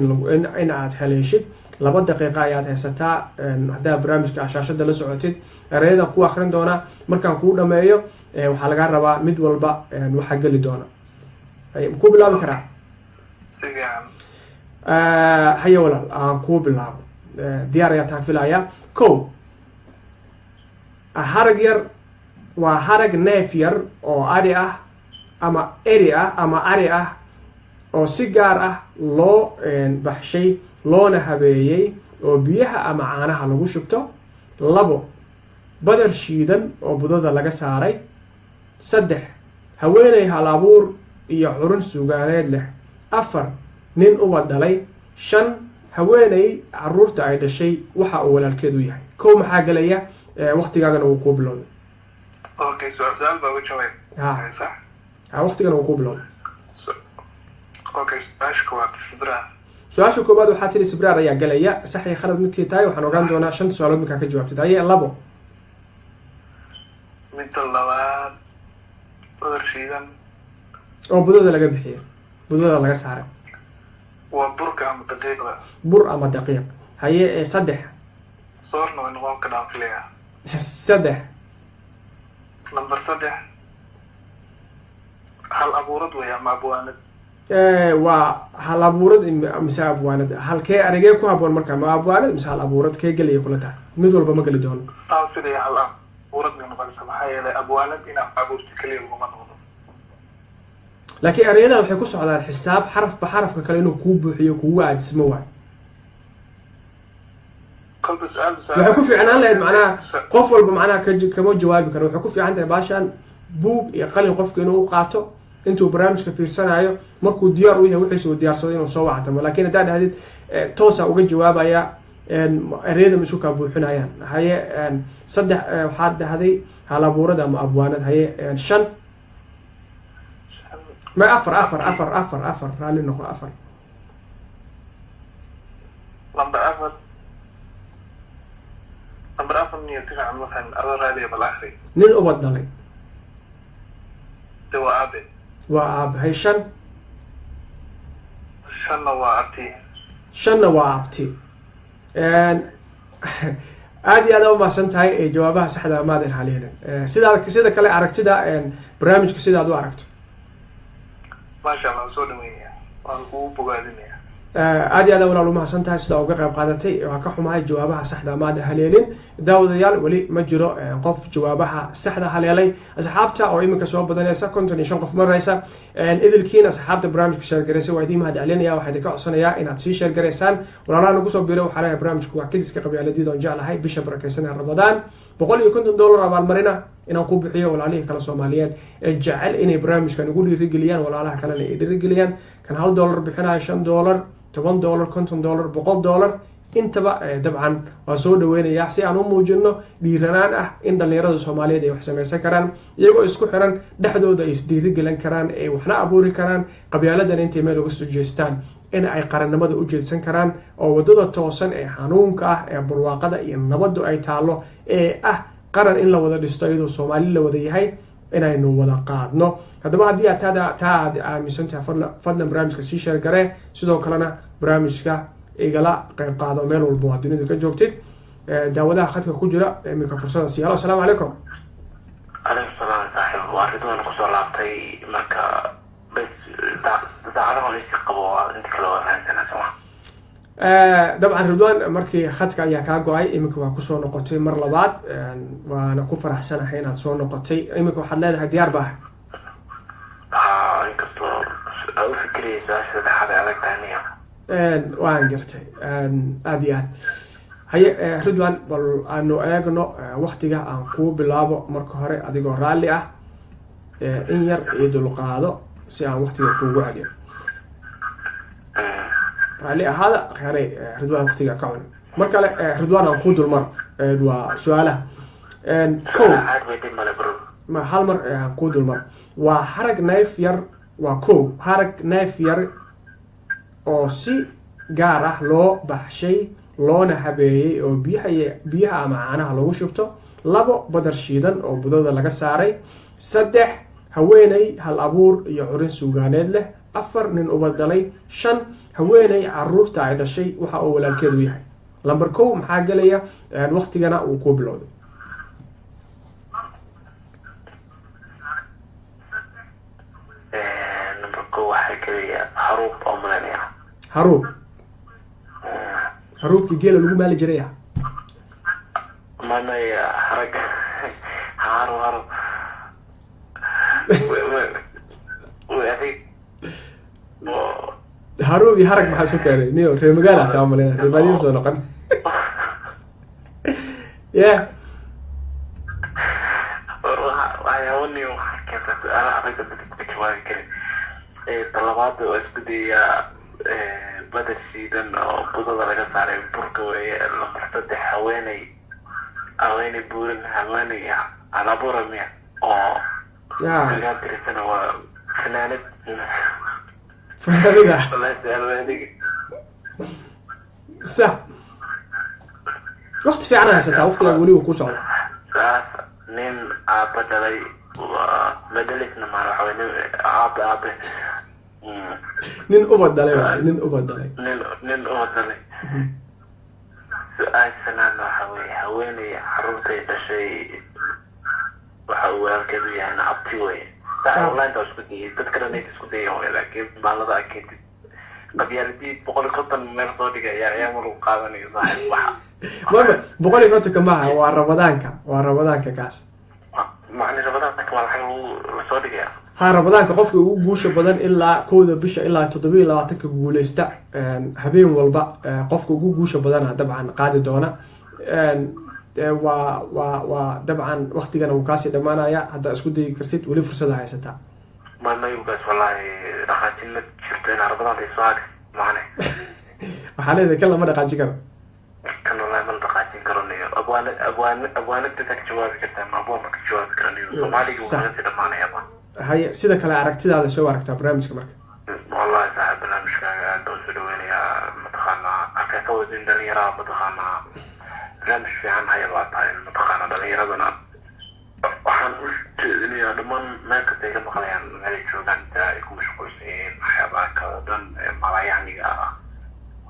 in aad haleeshid 2 daqiiqo ayaad haysataa hadaa barnaamijka shaashada la socotid ereyada ku akhrin doona markaan ku dhameeyo waxaa laga rabaa mid walba waxa gali doona ku bilaabi karaa haya walaal aan ku bilaabo diyaar ayaa taan filaya harag yar waa harag neef yar oo ari ah ama ari ah oo si gaar ah loo baxshay loona habeeyey oo biyaha ama caanaha lagu shubto 2 badar shiidan oo budada laga saaray 3 haweeney hal abuur iyo curin suugaaneed leh 4 nin ubad dhalay 5 haweeney caruurta ay dhashay waxa uu walaalkeed u yahay maxaa galaya waqtigaagana uu ku bilowday okay su'aal baa wajaway sax waqtigana uu ku bilowday okay su-aasha koobaad waxaa tiri sibraar ayaa galaya sax iyo khalad midkii tahay waxaan ogaan doonaa 5 su'aalood markaa ka jawaabtid haye 2 midda labaad badar shiidan oo budada laga bixiyay budada laga saaray waa burka ama daqiiqda bur ama daqiiq haye 3 soorna way noqon kartaa filaya 3 number 3 hal abuurad way ama abwaanad waa hal abuurad mise abwaanad halkee aragee ku haboon markaa ma abwaanad mise hal abuurad kee gelaya kula tahay mid walba ma geli doono sidii hal abuurad ma noqonaysa maxaa yeelay abwaanad inaad abuurto kaliya laguma noqdo laakiin ereyada waxay ku socdaan xisaab xarafba xarafka kale inuu kuu buuxiyo kugu aadismo waay waxay ku fiicnaan lahayd macnaha qof walba macnaha kama jawaabi karo waxay ku fiican tahay baashaan buug iyo qalin qofka inuu u qaato intuu barnaamijka fiirsanayo markuu diyaar u yahay wixiisa uu diyaarsado inuu soo wactamo laakiin haddaad dhahdid toosa uga jawaabaya ereyada ma isu kaa buuxinayaan haye 3 waxaad dhahday hal abuurad ama abwaanad haye 5 ما أفر رالي نقو أفر نمبر أفر نيسير عن مثلا أدو رالي بالآخري نين أبد دالي دو أبي وأب هاي شن وأبتي aad iyo aad u mahadsan tahay ee jawaabaha saxda ma aad haleelin sida kale aragtida barnaamijka sida aad u aragto ما شاء الله soo dhaweeyaa waan ku bogaadinayaa aad iyo aad walaal u mahadsan tahay sida uga qayb qaadatay waa ka xumahay jawaabaha saxda ma aad haleelin daawadayaal wali ma jiro qof jawaabaha saxda haleelay asxaabta oo iminka soo badanaysa 55 qof maraysa idilkiina asxaabta barnaamijka share gareysay waa idin mahad celinaya waxaan ka codsanayaa inaad sii share gareysaan walaalaha nagu soo biiro waxaa laga barnaamijku waa kidiska qabyaaladii oo jeclahay bisha barakeysan Ramadaan $150 abaalmarina inaan ku bixiyo walaalihii kala Soomaaliyeed ee jecel inay barnaamijkan ugu dhiirigeliyaan walaalaha kalena ay dhiirigeliyaan kan $1 bixinayo $5 $10 $50 $100 intaba dabcan waa soo dhaweynayaa si aan u muujino dhiiranaan ah in dhalinyarada Soomaaliyeed ay wax sameeysan karaan iyagoo isku xiran dhaxdooda ay isdhiirigelin karaan ay waxna abuuri karaan qabyaaladan intay meel uga soo jeestaan in ay qarannimada u jeedsan karaan oo wadada toosan ee xanuunka ah ee barwaaqada iyo nabaddu ay taalo ee ah qaran in la wada dhisto iyadoo Soomaali la wada yahay inaynu wada qaadno haddaba haddii aad aaminsantahay fadlan barnaamijka sii share garee sidoo kalena barnaamijka igala qayb qaado meel walba oo dunida ka joogtid daawadaha khadka ku jira iminka fursada siyaalo assalaamu calaykum عليكم السلام صاحب واردون كسر لابتي مركا بس زعلهم ليش قبوا انت كلوا هنسنا سوا dabcan ridwaan markii khadka ayaa kaa go-ay iminka waa kusoo noqotay mar labaad waana ku faraxsanahay inaad soo noqotay iminka waxaad leedahay diyaar baa inkastoo u fikiriyay su-aasha saddexaad ee adag tahaniyo waan gartay aad iyo aad haye ridwaan bal aanu eegno waqtiga aan kuu bilaabo marka hore adigoo raalli ah in yar iyo dulqaado si aan waqtiga kuugu celiyo raalli ahaada khayray ridwaan waqtiga ka cun mar kale ridwaan aan kuu dulmar waa su-aalaha ma hal mar aan kuu dulmar waa harag neef yar waa harag neef yar oo si gaar ah loo baxshay loona habeeyay oo biyaha ama caanaha lagu shubto 2 badar shiidan oo budada laga saaray 3 haweeney hal abuur iyo curin suugaaneed leh 4 nin ubad dhalay 5 haweeney caruurta ay dhashay waxa uu walaalkeedu yahay lambar 1 maxaa galaya waqtigana uu ku bilowday number 2 waxaa galaya haruub oo malanaya haruubkii geela lagu maali jiray mamaya harag haru haruub iyo harag maxaa soo keenay niyo reer magaala taa malayna reer baadiyo soo noqon waxyaabani waxaa keenta su-aala adag dadka ka jawaabi karin talabaad oo isku dayaa badar shiidan oo budada laga saaray burka weeye lambar 3 haweeney buurin haweeney alabura miya oo laga tirisana waa fanaanad صح وقت في عنها ستة وقت يقولي وكوسع نين عبدالي ومدلتنا مع حوالي عبد نين أبدالي سؤال فنان حوالي حوالي عروتي بشي waxa uu walaalkeedu yahay abti way saa online taas ku dii dad kale isku dayay laakiin maalada akeentid qabyaaladii 150 meel soo dhigay ayaa mar uu qaadanayo saaxiib waxa 150 kama waa Ramadaanka kaas macni Ramadaanka waxa la soo dhigay Ramadaanka qofka ugu guusha badan ilaa 1 bisha ilaa 27 ka guuleysta habeen walba qofka ugu guusha badan dabcan qaadi doona waa dabcan waqtigan uu kaasi dhamaanaya hadda isku day kartid wali fursad haysata ما يبغى والله رخاتين شفتين رمضان يسواق معنا وحاليا إذا كلا ما دقاجي كرو كان والله ما دقاجي كروني أبوان تتك جواب كرتان أبوان ما جواب كروني ومالي ومغسل معنا يابا هاي سيدا كلا عرقتي هذا شو عرقتها برنامج كمرك والله صاحب برنامج كان دوسلوين يا متخانة أكاكو زين دليرا متخانة برنامج في عن هاي الوقتين متخانة دليرا دنا waxaan u jeedinayaa dhammaan meel kasta ay ka maqlayaan meel joogaanta ay ku mashquulsan waxyaabaha kala dhan ee malayaniga ah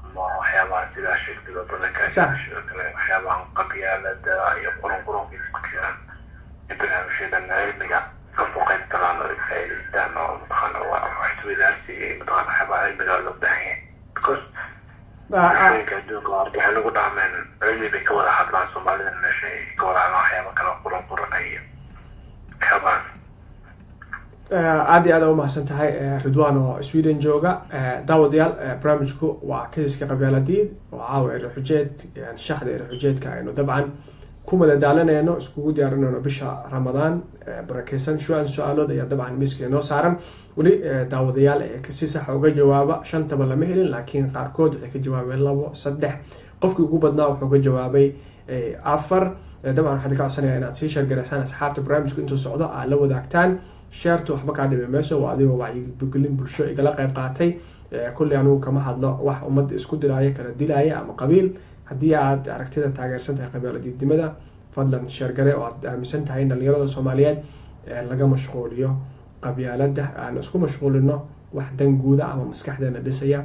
ama waxyaabaha sida sheegtida badanka sidoo kale waxyaabaha qabyaalada iyo qurunka isku jiraan barnaamijyadan cilmiga ka foqeyn talaan oo faa'iidaystaan oo mutaqana wax isweydaarsiga mutaqana waxyaabaha cilmiga loo baahan yahay because adduunka waxay nagu dhahmeen cilmi bay ka wada hadlaan Soomaalidan meesha ay ka wada hadlaan waxyaaba kala quranaya kabaas aad u mahadsan tahay Ridwaan oo Sweden jooga daawadayaal barnaamijku waa kiiska qabyaaladii oo caawa shaxda xujeedka aynu dabcan ku madadaalanayno iskugu diyaarinayno bisha Ramadaan barakeysan su'aalood ayaa dabcan miiska noo saaran wali daawadayaal si sax uga jawaaba 5 lama helin laakiin qaarkood waxay ka jawaabeen 2 3 qofkii ugu badnaa wuxuu ka jawaabay 4 dabcan waxaan ka codsanayaa inaad sii share gareysaan asxaabta barnaamijku intuu socdo aad la wadaagtaan shartu waxba ka dhibay meesha waa adiga wacyigelin bulsho igala qayb qaatay kulli anigu kama hadlo wax ummadda isku diraya kala dilaya ama qabiil haddii aad aragtida taageersan tahay qabyaaladnimada fadlan share gare oo aad aaminsan tahay in dhalinyarada Soomaaliyeed laga mashquuliyo qabyaalada aan isku mashquulino wax dan guud ah ama maskaxdeena dhisaya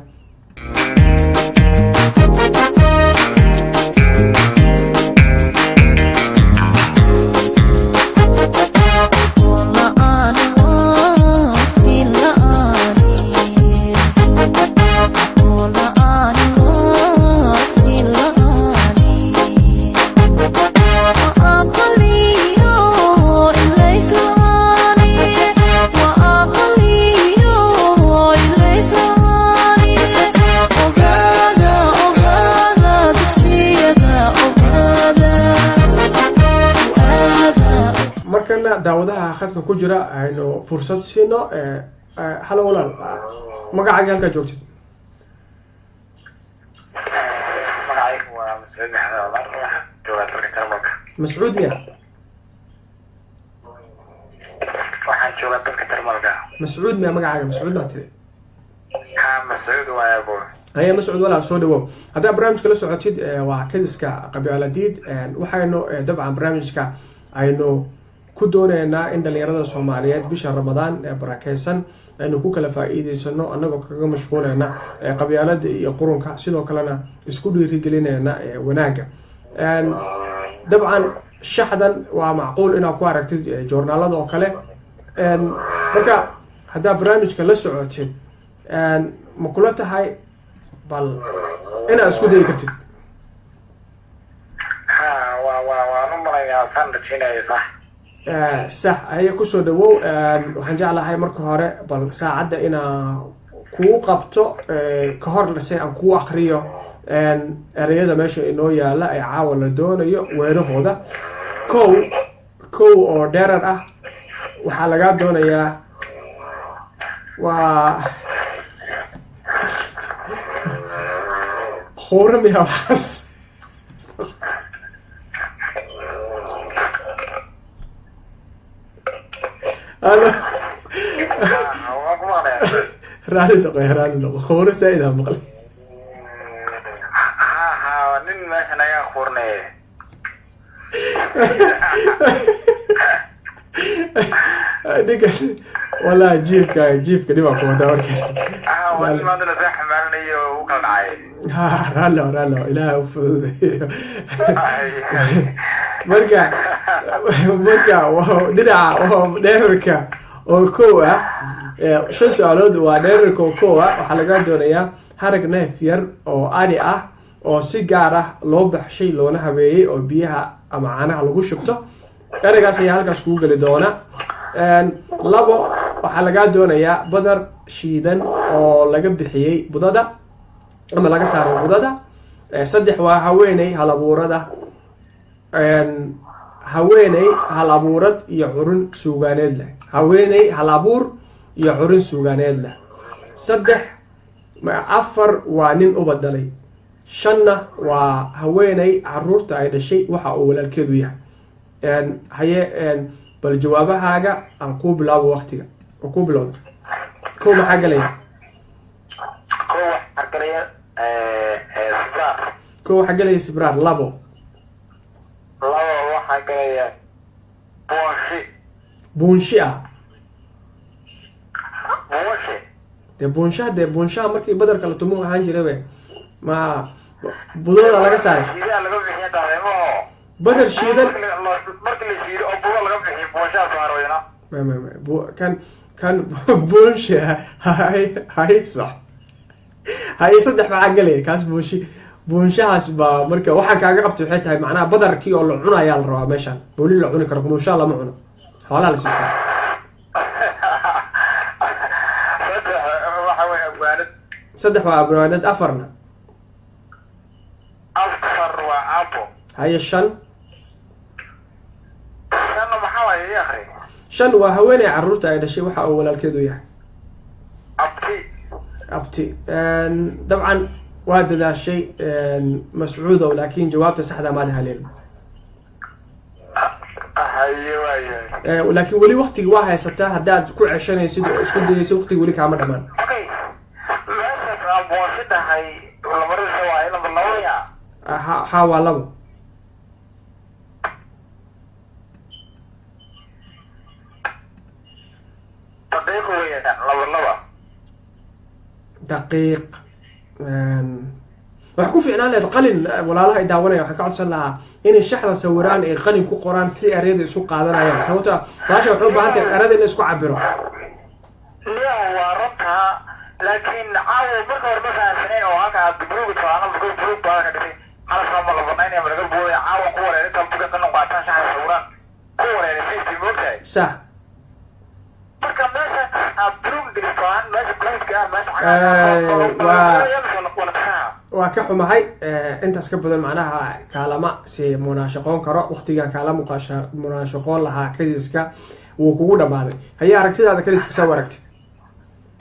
daawadaha khadka ku jira aynu fursad siino halo walaal magacaaga halka joogtid magacaygu waa Mas'uud Maxamed jooga dalka Jarmalka Mas'uud miya waxaan joogaa dalka Jarmalka Mas'uud miya magacaaga Mas'uud ma tiri Mas'uud waa abo هيا مسعود ولا سو دبو هذا برنامج كلا سocotid waa kadiska qabyaaladiid waxaynu dabcan barnaamijka aynu ku doonaynaa in dhalinyarada Soomaaliyeed bisha Ramadaan ee barakeysan aynu ku kala faa'iideysano anagoo kaga mashquulayna qabyaalada iyo qurunka sidoo kalena isku dhiirigelinayna wanaaga dabcan shaxdan waa macquul inaad ku aragtid joornaalada oo kale marka hadaa barnaamijka la socotid ma kula tahay bal ina isku day kartid waa numarayaa san rajinaya صح هي كسو دو waxaan jeclahay marka hore bal saacada ina ku qabto ka hor la say aan ku akhriyo ereyada meesha inoo yaala ay caawa la doonayo weerahooda kow oo dheerar ah waxa laga doonayaa waa khooram ya waxas أنا رالي لقى خور سعيد هم قال نين ما أنا يا خورني ديك والله جيبك دي ما كنت دور كاس والله ما أدري صح مالني وكان عاي رالو إله مرجع marka dhinaca dheerarka oo kow ah 5 su'aalood waa dheerarka oo kow ah waxaa laga doonayaa harag neef yar oo ari ah oo si gaar ah loo baxshay loona habeeyey oo biyaha ama caanaha lagu shubto eraygaas ayaa halkaas kugu geli doona 2 waxaa laga doonayaa badar shiidan oo laga bixiyey budada ama laga saaray budada 3 waa haweeney hal abuurad iyo xurun suugaaneed leh haweeney hal abuur iyo xurun suugaaneed leh 4 waa nin u badalay 5 waa haweeney caruurta ay dhashay waxa uu walaalkeedu yahay bal jawaabahaaga aan ku bilaabo waqtiga oo ku bilowdo ko maxaa galaya ko waxaa galaya sibraar 2 waxaa galaya buunshi ah dee buunshaha markii badarka la tumo ahaan jiray ma budada laga saaray badar shiidan kan buunsha hay 3 maxaa galaya kaas buunshahaas baa marka waxaan kaaga qabtay waxay tahay macnaha badarkii oo la cunayaa la rabaa meeshaan booli la cuni karo buunsha lama cuno xoolaha la siistaa 3 waa abwaanad 4 waa abo haye 5 maxaa waaye ya akhi 5 waa haweeney caruurta ay dhashay waxa uu walaalkeedu yahay abti dabcan waa dadaashay mascuud oo laakiin jawaabta saxda ma laha leeyahay laakiin wali waqtiga waa haysataa haddaad ku ceshanaysid oo isku dayaysid waqtiga wali kaama dhamaan ha waa 2 daqiiq waxa ku fiicnaan lahayd qalin walaalaha ay daawanaya waxaan ka codsan lahaa inay shaxda sawiraan ay qalin ku qoraan si erayada isu qaadanayaan sababtoo baasha waxay u baahan tahay erayada in la isku cabiro waa runta laakiin caawa marka hore ma fahamsanayn oo halkaa buruug taana buruug baa ka dhigay xalasna ma la banaynaya laga booday caawa ku wareerin ka buga tan qaataan shaxda sawiraan ku wareerin si moogtahay sax marka meesha buruug dhigtaan meesha buruugka meesha waa ka xumahay intaas ka badan macnaha kaalama si munaashaqoon karo waqtigan kaala munaashaqoon lahaa kadiska wuu kugu dhamaaday haye aragtidaada kadiska soo aragtid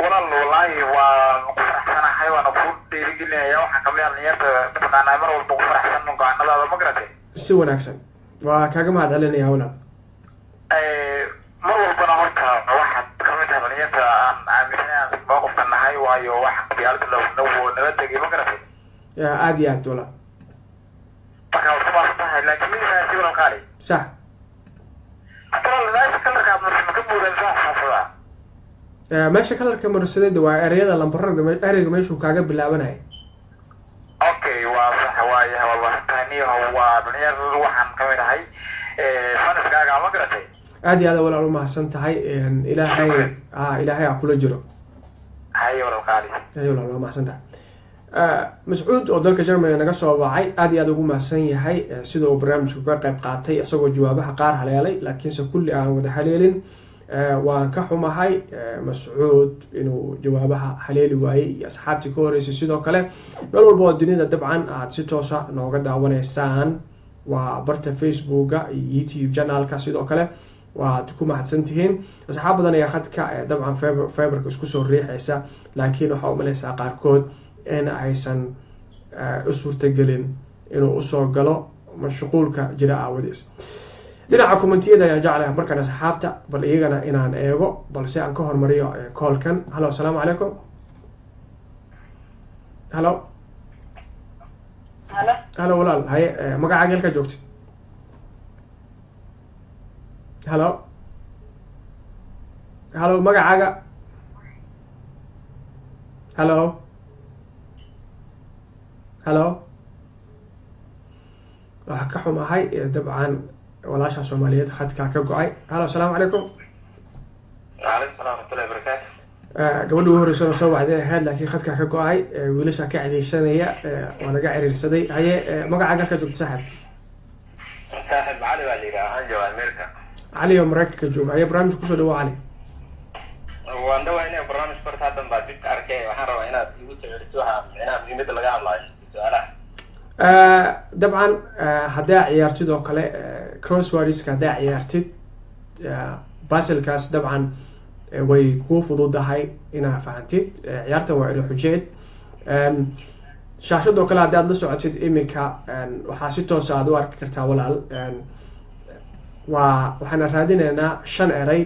wallahi waa ku faraxsanahay waana ku dhiirigelinaya waxaan kamid ah dhalinyarta mataqaanaa mar walba ku faraxsan go'aanadaada ma garatay si wanaagsan waa kaaga mahad celinaya walaal mar walbana horta waxaad kamid ah dhalinyarta aan aaminsanayn mowqifka nahay waayo waxa qiyaalada nala tegay ma garatay aad iyo aad walaal marka waad ku maasantahay laakiin minaa si walaal qaali sax meesha kalarka ka muudan saa xaafada meesha kalarka marsadeeda waa erayada lambarada erayga meeshuu kaaga bilaabanaya okay waa sax waaye walwasataniyo waa dhalinyarada waxaan kamid ahay faniskaaga ma garatay aad iyo aad walaal u mahadsan tahay ilaahay ha kula jiro haye walaal qaali haye walaal waa mahadsan tahay mascuud oo dalka Germany naga soo wacay aad iyo aad ugu mahadsan yahay sidoo barnaamijku ka qayb qaatay isagoo jawaabaha qaar haleelay laakiinse kulli aan wada haleelin waan ka xumahay mascuud inuu jawaabaha haleeli waayay iyo asxaabtii ka horeysay sidoo kale meel walba oo dunida dabcan aad si toos ah nooga daawanaysaan waa barta Facebooka iyo YouTube channelka sidoo kale waad ku mahadsan tihiin asxaab badan ayaa khadka dabcan fiberka isku soo riixaysa laakiin waxa u malaysaa qaarkood in aysan u suurtagelin inuu usoo galo mashquulka jira aawadiis dhinaca commentiyada ayaan jeclahay markaan asxaabta bal iyagana inaan eego balse aan ka hormariyo callkan hallo assalaamu calaykum hallo walaal haye magacaaga halkaa joogtid hallo magacaaga hallo waxaa ka xumahay dabcan walaasha Soomaaliyeed khadka ka go'ay. Halo, assalaamu calaykum. Waalaikum salaam warahmatullahi wabarakatuh. gabadhu ugu horreysay oo soo wacday ahayd laakiin khadka ka go'ay wiilasha ka celiishanaya waa laga ciriirsaday. haye magacaaga ka joogta saaxiib? saaxiib cali baa la yidhaha, waxaan joogaa Ameerika. cali oo Maraykanka jooga. haye barnaamij kusoo dhawo cali. waan dhawaynaya barnaamijka horta haddan baa dib ka arkay, waxaan rabaa inaad igu soo celiso waxa micnaha muhiimadda laga hadlaayo su-aalaha. dabcan haddaa ciyaartid oo kale crosswordska haddaa ciyaartid baselkaas dabcan way kuu fududahay inaad fahantid. ciyaartan waa ilo xujeed. shaashadoo kale haddii aad la socotid iminka waxaa si toosa aad u arki kartaa walaal. waxaana raadinaynaa 5 eray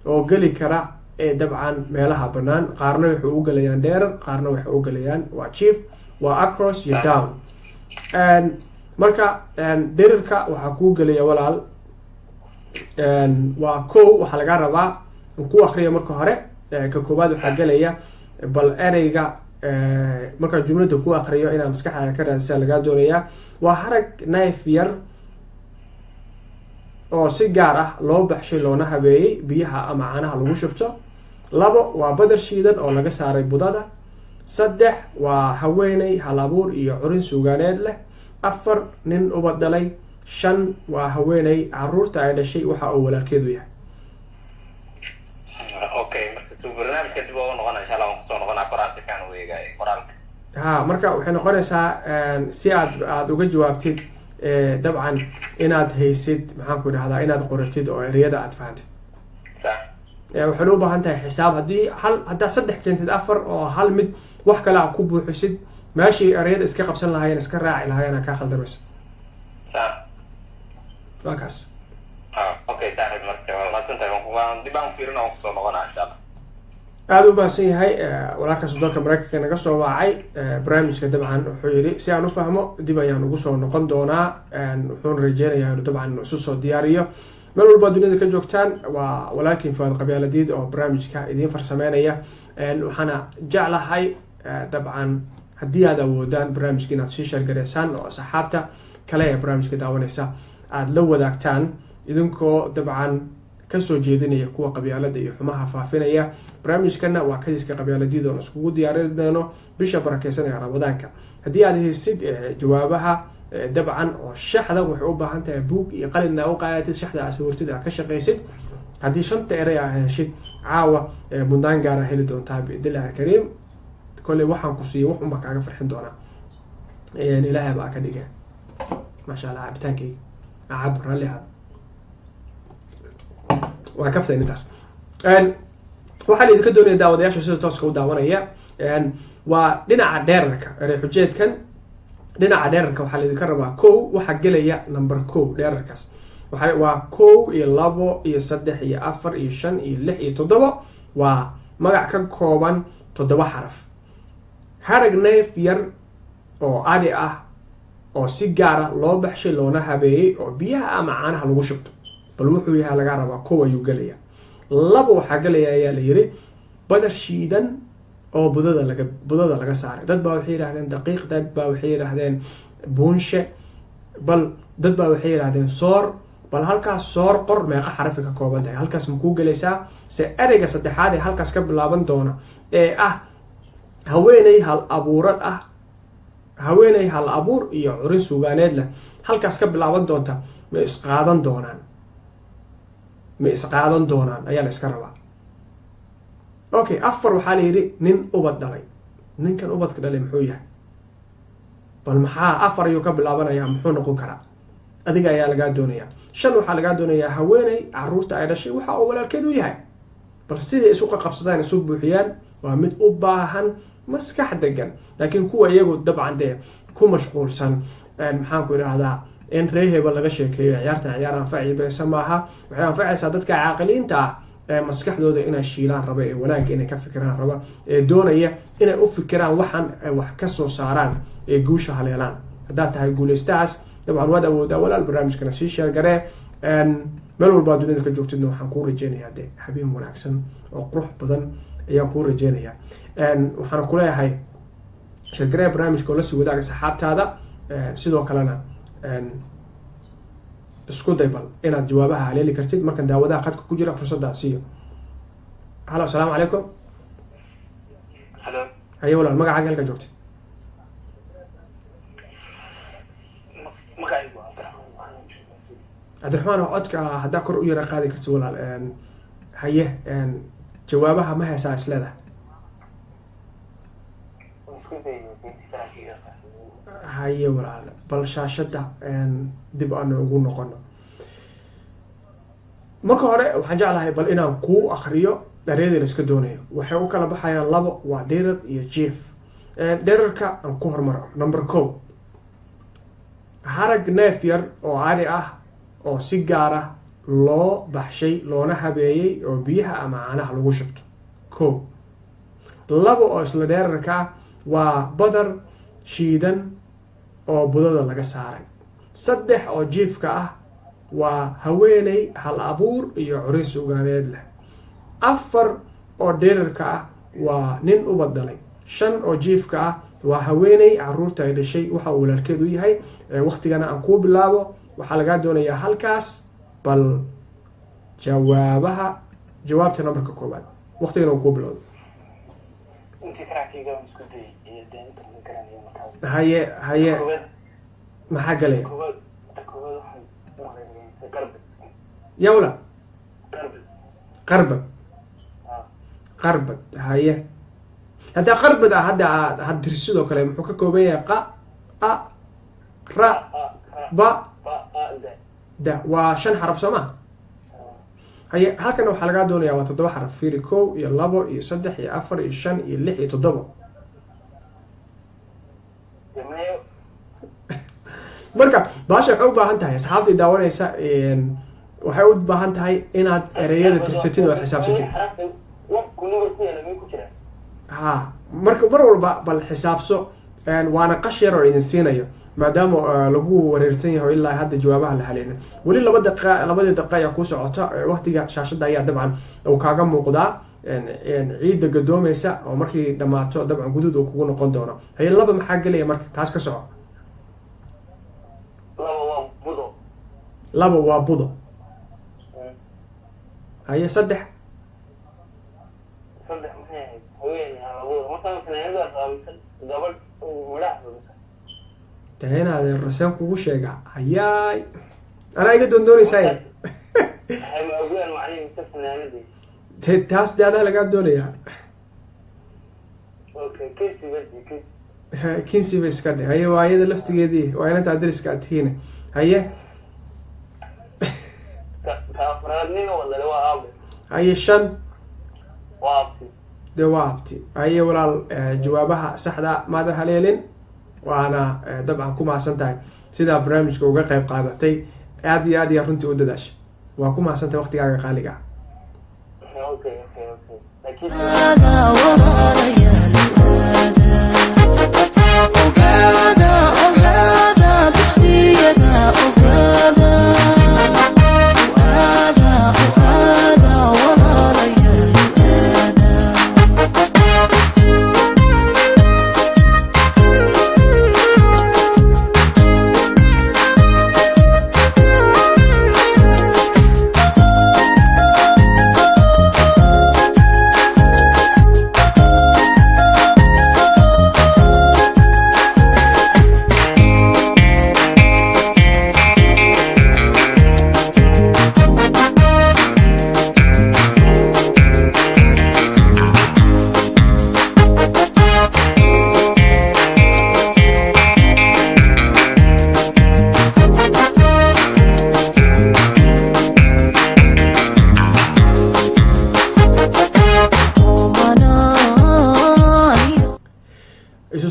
oo geli kara dabcan meelaha bannaan. qaarna waxay u galayaan dheerar, qaarna waxay u galayaan waa chief, waa across iyo down. marka dherarka waxaa kuu gelaya walaal waa kow. waxaa laga rabaa ku akriya marka hore. ka koobaad waxaa gelaya bal ereyga markaa jumlada ku akriyo inaad maskaxda ka raadisa lagaa doonayaa. waa harag knife yar oo si gaar ah loo baxshay loona habeeyey biyaha ama caanaha lagu shubto. 2 waa badar shiidan oo laga saaray budada. 3 waa haweeney hal abuur iyo curin suugaaneed leh. 4 nin ubad dhalay. 5 waa haweeney caruurta ay dhashay waxa uu walaalkeedu yahay. okay, marka soo barnaamijka dib ugu noqonaa insha Allah, waan kusoo noqonaa qoraasi fiican u eegay qoraalka. marka waxay noqonaysaa si aad uga jawaabtid dabcan inaad haysid maxaan ku idhahdaa inaad qoratid oo ereyada aad fahantid. waxaad u baahan tahay xisaab. haddaa 3 keentid 4 oo hal mid wax kale aad ku buuxisid meeshii ereyada iska qabsan lahaayeen iska raaci lahaayeen kaa khaldamaysa. waa kaas. okay saaxiib, marka waa maasantahay. waan dib aan fiirina waan kusoo noqonaa insha Allah. aad u baahsan yahay walaalkaas dalka Maraykanka naga soo wacay. barnaamijka dabcan wuxuu yidhi si aan u fahmo dib ayaan ugu soo noqon doonaa. wuxuuna rajeynayaa inuu dabcan isu soo diyaariyo. meel walba dunida ka joogtaan waa walaalkiin Fuad Qabyaaladiid oo barnaamijka idiin farsameynaya. waxaana jeclahay dabcan haddii aad awoodaan barnaamijka inaad sii sheergareysaan oo asxaabta kale ee barnaamijka daawanaysa aad la wadaagtaan idinkoo dabcan kasoo jeedinaya kuwa qabyaalada iyo xumaha faafinaya. barnaamijkana waa kadiska Qabyaaladiid oo iskugu diyaarinayno bisha barakeysan ee Ramadaanka. haddii aad haysid jawaabaha dabcan oo shaxda waxay u baahan tahay buug iyo qalin u qaadatid shaxda asawirtida ka shaqeysid. haddii 5 eray aad heshid caawa mudaan gaar ah heli doontaa biidillah kariim. kolley waxaan ku siiyay wax unba kaaga farxin doonaa. ilaahay baa ka dhigay masha Allah. cabitaankayga ahab raalli ahab waa kaftay intaas. waxaa la idinka doonaya daawadayaasha sida tooska u daawanaya waa dhinaca dheerarka. erey xujeedkan dhinaca dheerarka waxaa la idinka rabaa 1 waxaa gelaya number 1 dheerarkaas waa 1 iyo 2 iyo 3 iyo 4 iyo 5 iyo 6 iyo 7. waa magac ka kooban 7 xaraf. harag neef yar oo ari ah oo si gaar ah loo baxshay loona habeeyey oo biyaha ama caanaha lagu shubto. bal wuxuu yahay laga rabaa 1 ayuu gelaya. 2 waxaa gelaya ayaa la yiri badar shiidan oo budada laga saaray. dad baa waxay yiraahdeen daqiiq, dad baa waxay yiraahdeen buunshe, bal dad baa waxay yiraahdeen soor. bal halkaas soor qor meeqa xaraf ka kooban tahay. halkaas ma ku gelaysaa se ereyga saddexaad ee halkaas ka bilaaban doona ee ah haweeney hal abuurad ah. haweeney hal abuur iyo curin suugaaneed leh halkaas ka bilaaban doonta ma isqaadan doonaan ayaa la iska rabaa. okay, 4 waxaa la yidhi nin ubad dhalay. ninkan ubadka dhalay muxuu yahay? bal maxaa 4 ayuu ka bilaabanayaa, muxuu noqon karaa? adiga ayaa lagaa doonayaa. 5 waxaa lagaa doonayaa haweeney caruurta ay dhashay waxa uu walaalkeedu yahay. bal siday isu qabsadaan isu buuxiyaan waa mid u baahan maskax degan. laakiin kuwa iyagu dabcan dee ku mashquulsan maxaan ku idhaahdaa in reeheba laga sheekeeyo ciyaartan ciyaar anfacaysa maaha. waxay anfacaysaa dadka caaqiliinta ah ee maskaxdooda inay shiilaan raba ee wanaagga inay ka fikiraan raba ee doonaya inay u fikiraan waxaan ay wax ka soo saaraan ee guusha haleelaan. haddaad tahay guulaystahaas dabcan waad awoodaa walaal barnaamijkana sii sheergaree. meel walbaa dunida ka joogtidna waxaan kuu rajeynayaa dee habeen wanaagsan oo qurux badan ayaan kuu rajeynayaa. waxaan ku leeyahay sheergaree barnaamijka oo la sii wadaaga saxaabtaada. sidoo kalena isku day bal inaad jawaabaha haleeli kartid markan daawadaha qadka ku jira fursadda siiyo. halo asalaamu calaykum. halo haye walaal magacaaga halka joogtid. magacaygu cabdiraxmaan oo codka haddaa kor u yara qaadi kartid walaal. haye jawaabaha ma heesaa is leedahay? haye walaal bal shaashadda dib aanu ugu noqono. marka hore waxaan jeclahay bal inaan kuu akriyo dhereedii la iska doonayo. waxay u kala baxayaan labo, waa dherer iyo jief. dhererka aan ku hormaro. number 1 harag neef yar oo ari ah oo si gaar ah loo baxshay loona habeeyey oo biyaha ama caanaha lagu shubto. 1 2 oo isla dhererka ah waa badar shiidan oo budada laga saaray. 3 oo jiifka ah waa haweeney hal abuur iyo curiis ugaaneed leh. 4 oo dhererka ah waa nin ubad dhalay. 5 oo jiifka ah waa haweeney caruurta ay dhashay waxa uu walaalkeed u yahay. waqtigana aan kuu bilaabo. waxaa lagaa doonayaa halkaas bal jawaabta numberka 1. waqtigana uu kuu bilowdo. haye maxaa galaya yawla qarbad. haye haddaa qarbad ah hadda aad dirsidoo kale muxuu ka kooban yahay qa a ra ba da. waa 5 xaraf soo ma. haye halkana waxaa lagaa doonayaa waa 7 xaraf. fiiri 1 iyo 2 iyo 3 iyo 4 iyo 5 iyo 6 iyo 7. marka baasha waxay u baahan tahay asxaabtii daawanaysa waxay u baahan tahay inaad ereyada tirsatid oo xisaabsatid. ha marka mar walba bal xisaabso. waana qash yar oo idin siinayo maadaama lagu wareersan yahay ilaa hadda jawaabaha la haleena. weli 2 daqiiqo ayaa ku socota. waqtiga shaashadda ayaa dabcan uu kaaga muuqdaa ciidda gadoomaysa oo markii dhamaato dabcan guduud uu kugu noqon doono. haye 2 maxaa gelaya marka taas ka soco. 2 waa budo. haye 3 taheenaade raseen kugu sheega. hayaay anaa iga doondoonaysaa. taas de adaa lagaa doonayaa. kinsiba iska dhe. haye waa iyada laftigeedii waa inantaa dariska aad tihiin. haye haye 5 de waa abti. haye walaal jawaabaha saxda maada haleelin waana dabcan ku mahadsan tahay sidaa barnaamijka uga qayb qaadatay. aad iyo aad iyo runtii u dadaashay. waa ku mahadsan tahay waqtigaaga qaaliga ah.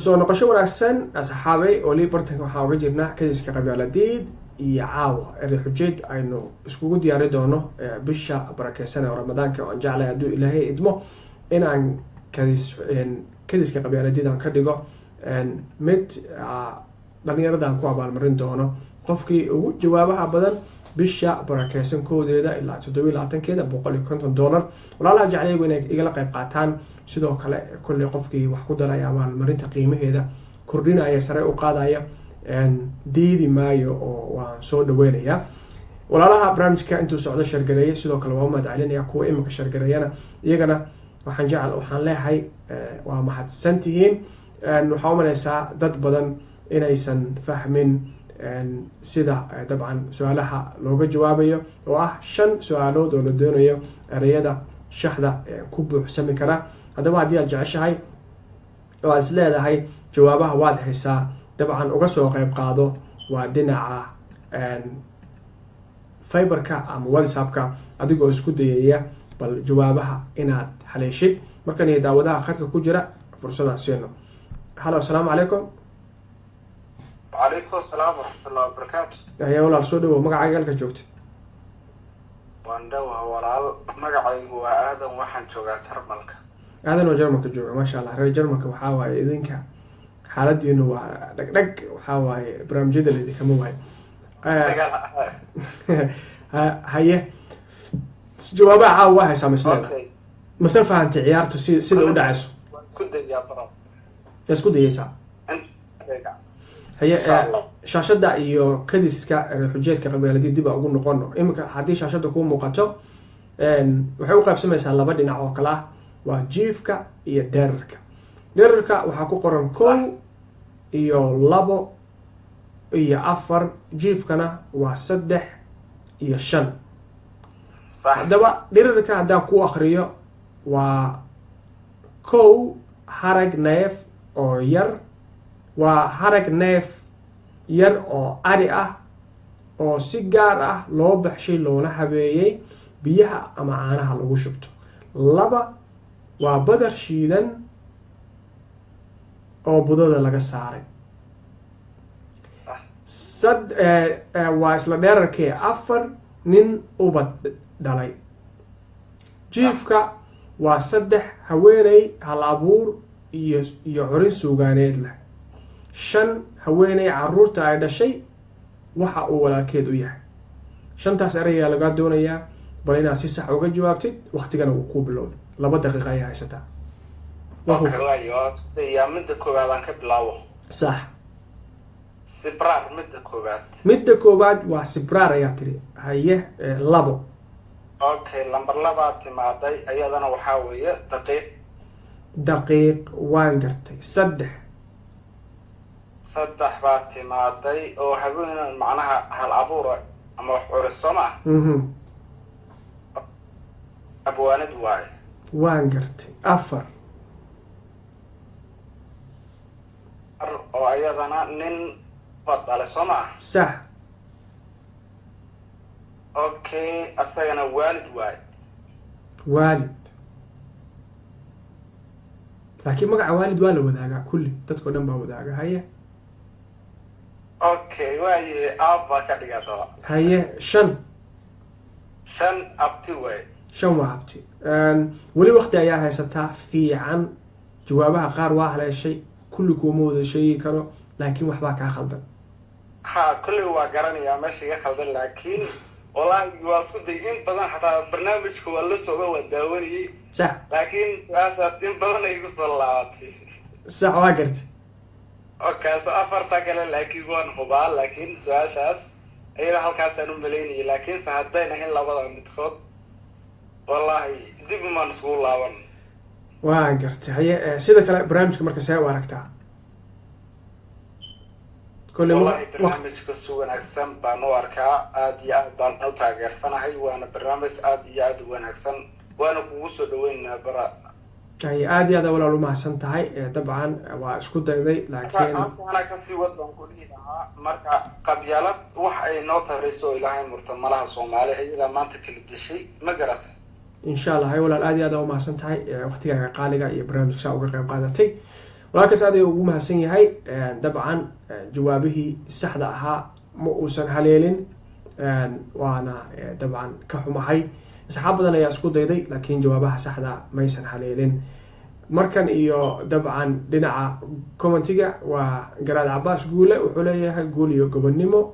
soo noqosho wanaagsan asxaabay oo lii bartanka waxaa uga jirnaa kadiska qabyaaladiid iyo caawa eri xujeed aynu iskugu diyaari doono bisha barakeysan ee ramadaanka oo aan jeclahay hadduu ilaahay idmo inaan kadiska qabyaaladiid aan ka dhigo mid dhalinyaradan ku abaalmarin doono qofkii ugu jawaabaha badan bisha barakeysan koodeeda ilaa 27keeda $150. walaalaha jeclaygu inay igala qayb qaataan sidoo kale kulli qofkii wax ku daraya abaalmarinta qiimaheeda kordhinaya sare u qaadaya diidi maayo oo waan soo dhaweynaya walaalaha barnaamijka intuu socdo shargareeyay sidoo kale waa u mahadcelinaya kuwa imika shargareeyana iyagana waxaan leeyahay waa mahadsan tihiin. waxaa u malaysaa dad badan inaysan fahmin sida dabcan su-aalaha looga jawaabayo oo ah 5 su-aalood oo la doonayo ereyada shaxda ku buuxsami kara. haddaba haddii aad jeceshahay oo aad is leedahay jawaabaha waad haysaa dabcan uga soo qayb qaado waa dhinaca fiberka ama whatsappka adigoo isku dayaya bal jawaabaha inaad haleeshid. markan iyo daawadaha khadka ku jira fursadaan siino. halo assalaamu calaykum. وعليكم السلام ورحمة الله وبركاته. يا walaal soo dhawow magacaaga halka joogta. waan dhawaa walaal magacaygu waa aadan waxaan joogaa Jarmalka. aadan oo Jarmalka jooga maasha Allah. reer Jarmalka waxaa waaye idinka xaaladiinu waa dhagdhag waxaa waaye barnaamijyada la idinka ma haye jawaabaha waa haysaa mas'ala ma fahantay ciyaartu sida u dhacayso ku dayaa baro isku dayaysaa haye shaashada iyo kadiska xujeedka qabyaaladii dib ugu noqono. imika haddii shaashada ku muuqato waxay u qaybsamaysaa laba dhinac oo kala ah waa jiifka iyo dhererka. dhererka waxaa ku qoran 1 iyo 2 iyo 4 jiifkana waa 3 iyo 5. haddaba dhererka haddaan ku akhriyo waa 1 harag neef oo yar waa harag neef yar oo ari ah oo si gaar ah loo baxshay loona habeeyey biyaha ama caanaha lagu shubto. 2 waa badar shiidan oo budada laga saaray. waa isla dhererkee 4 nin ubad dhalay. jiifka waa 3 haweeney hal abuur iyo curin suugaaneed leh. 5 haweeney caruurta ay dhashay waxa uu walaalkeed u yahay. 5taas erayaa laga doonayaa bal inaad si sax uga jawaabtid waqtigana uu ku bilowdo 2 daqiiqo ayaa haysataa. midda koowaad aan ka bilaabo. sax. sibraar midda koowaad waa sibraar ayaa tiri. haye 2. okay lambar 2 timaaday ayadana waxaa weeye daqiiq waan gartay. 3 baa timaaday oo haween macnaha hal abuur ama wax curiso ma abwaanad waay. waan gartay. 4 oo ayadana nin badale soma sax. okay asagana waalid waay. waalid laakiin magaca waalid waa la wadaagaa kulli dadkoo dhan baa wadaaga. haye okay waaye aabba ka dhigadaba. haye 5 abti waay. 5 waa abti. weli waqti ayaa haysataa fiican. jawaabaha qaar waa haleeshay kulli kuma wada sheegi karo laakiin waxbaa kaa khaldan. kulli waa garanayaa meesha iga khaldan laakiin wallahi waa isku day in badan xataa barnaamijku waa la socdo waa daawanayay. sax. laakiin taas in badan ay igu soo laabatay. sax waa gartay. okay so 4 kale laakiin waan hubaa laakiin su'aashaas ayada halkaas aan u maleynayay laakiin sahaddayna in labada midkood wallahi dib ma isku laaban. waa gartay. haye sida kale barnaamijka marka see u aragtaa كل والله برنامج كسوان أحسن بانواركا أدي بانو تاجر سنة هاي وأنا برنامج أدي ونحسن وأنا بوصل وين برا. أي أدي هذا ولا لو ما حسنت هاي طبعا وأسكت ذي لكن. أنا كسي وضع كلية مركا قبيلات وحي نوتها رسول الله مرتملها صومالي إذا ما تكلت الشيء ما قرأت. إن شاء الله هاي ولا الأدي هذا وما حسنت هاي وقتها قالقة برنامج ساوي قيم قادتي. ولكن هذا يقوم هسني هاي طبعا جوابه السحدة ها مؤسن هليلين وأنا طبعا كحوم هاي أصحابنا يا أسكت ذي لكن جوابها سحدة ما يسن هليلين مركن إيو طبعا لنا كومنتيجا وجراد عباس قوله وحليه قولي قبل نمو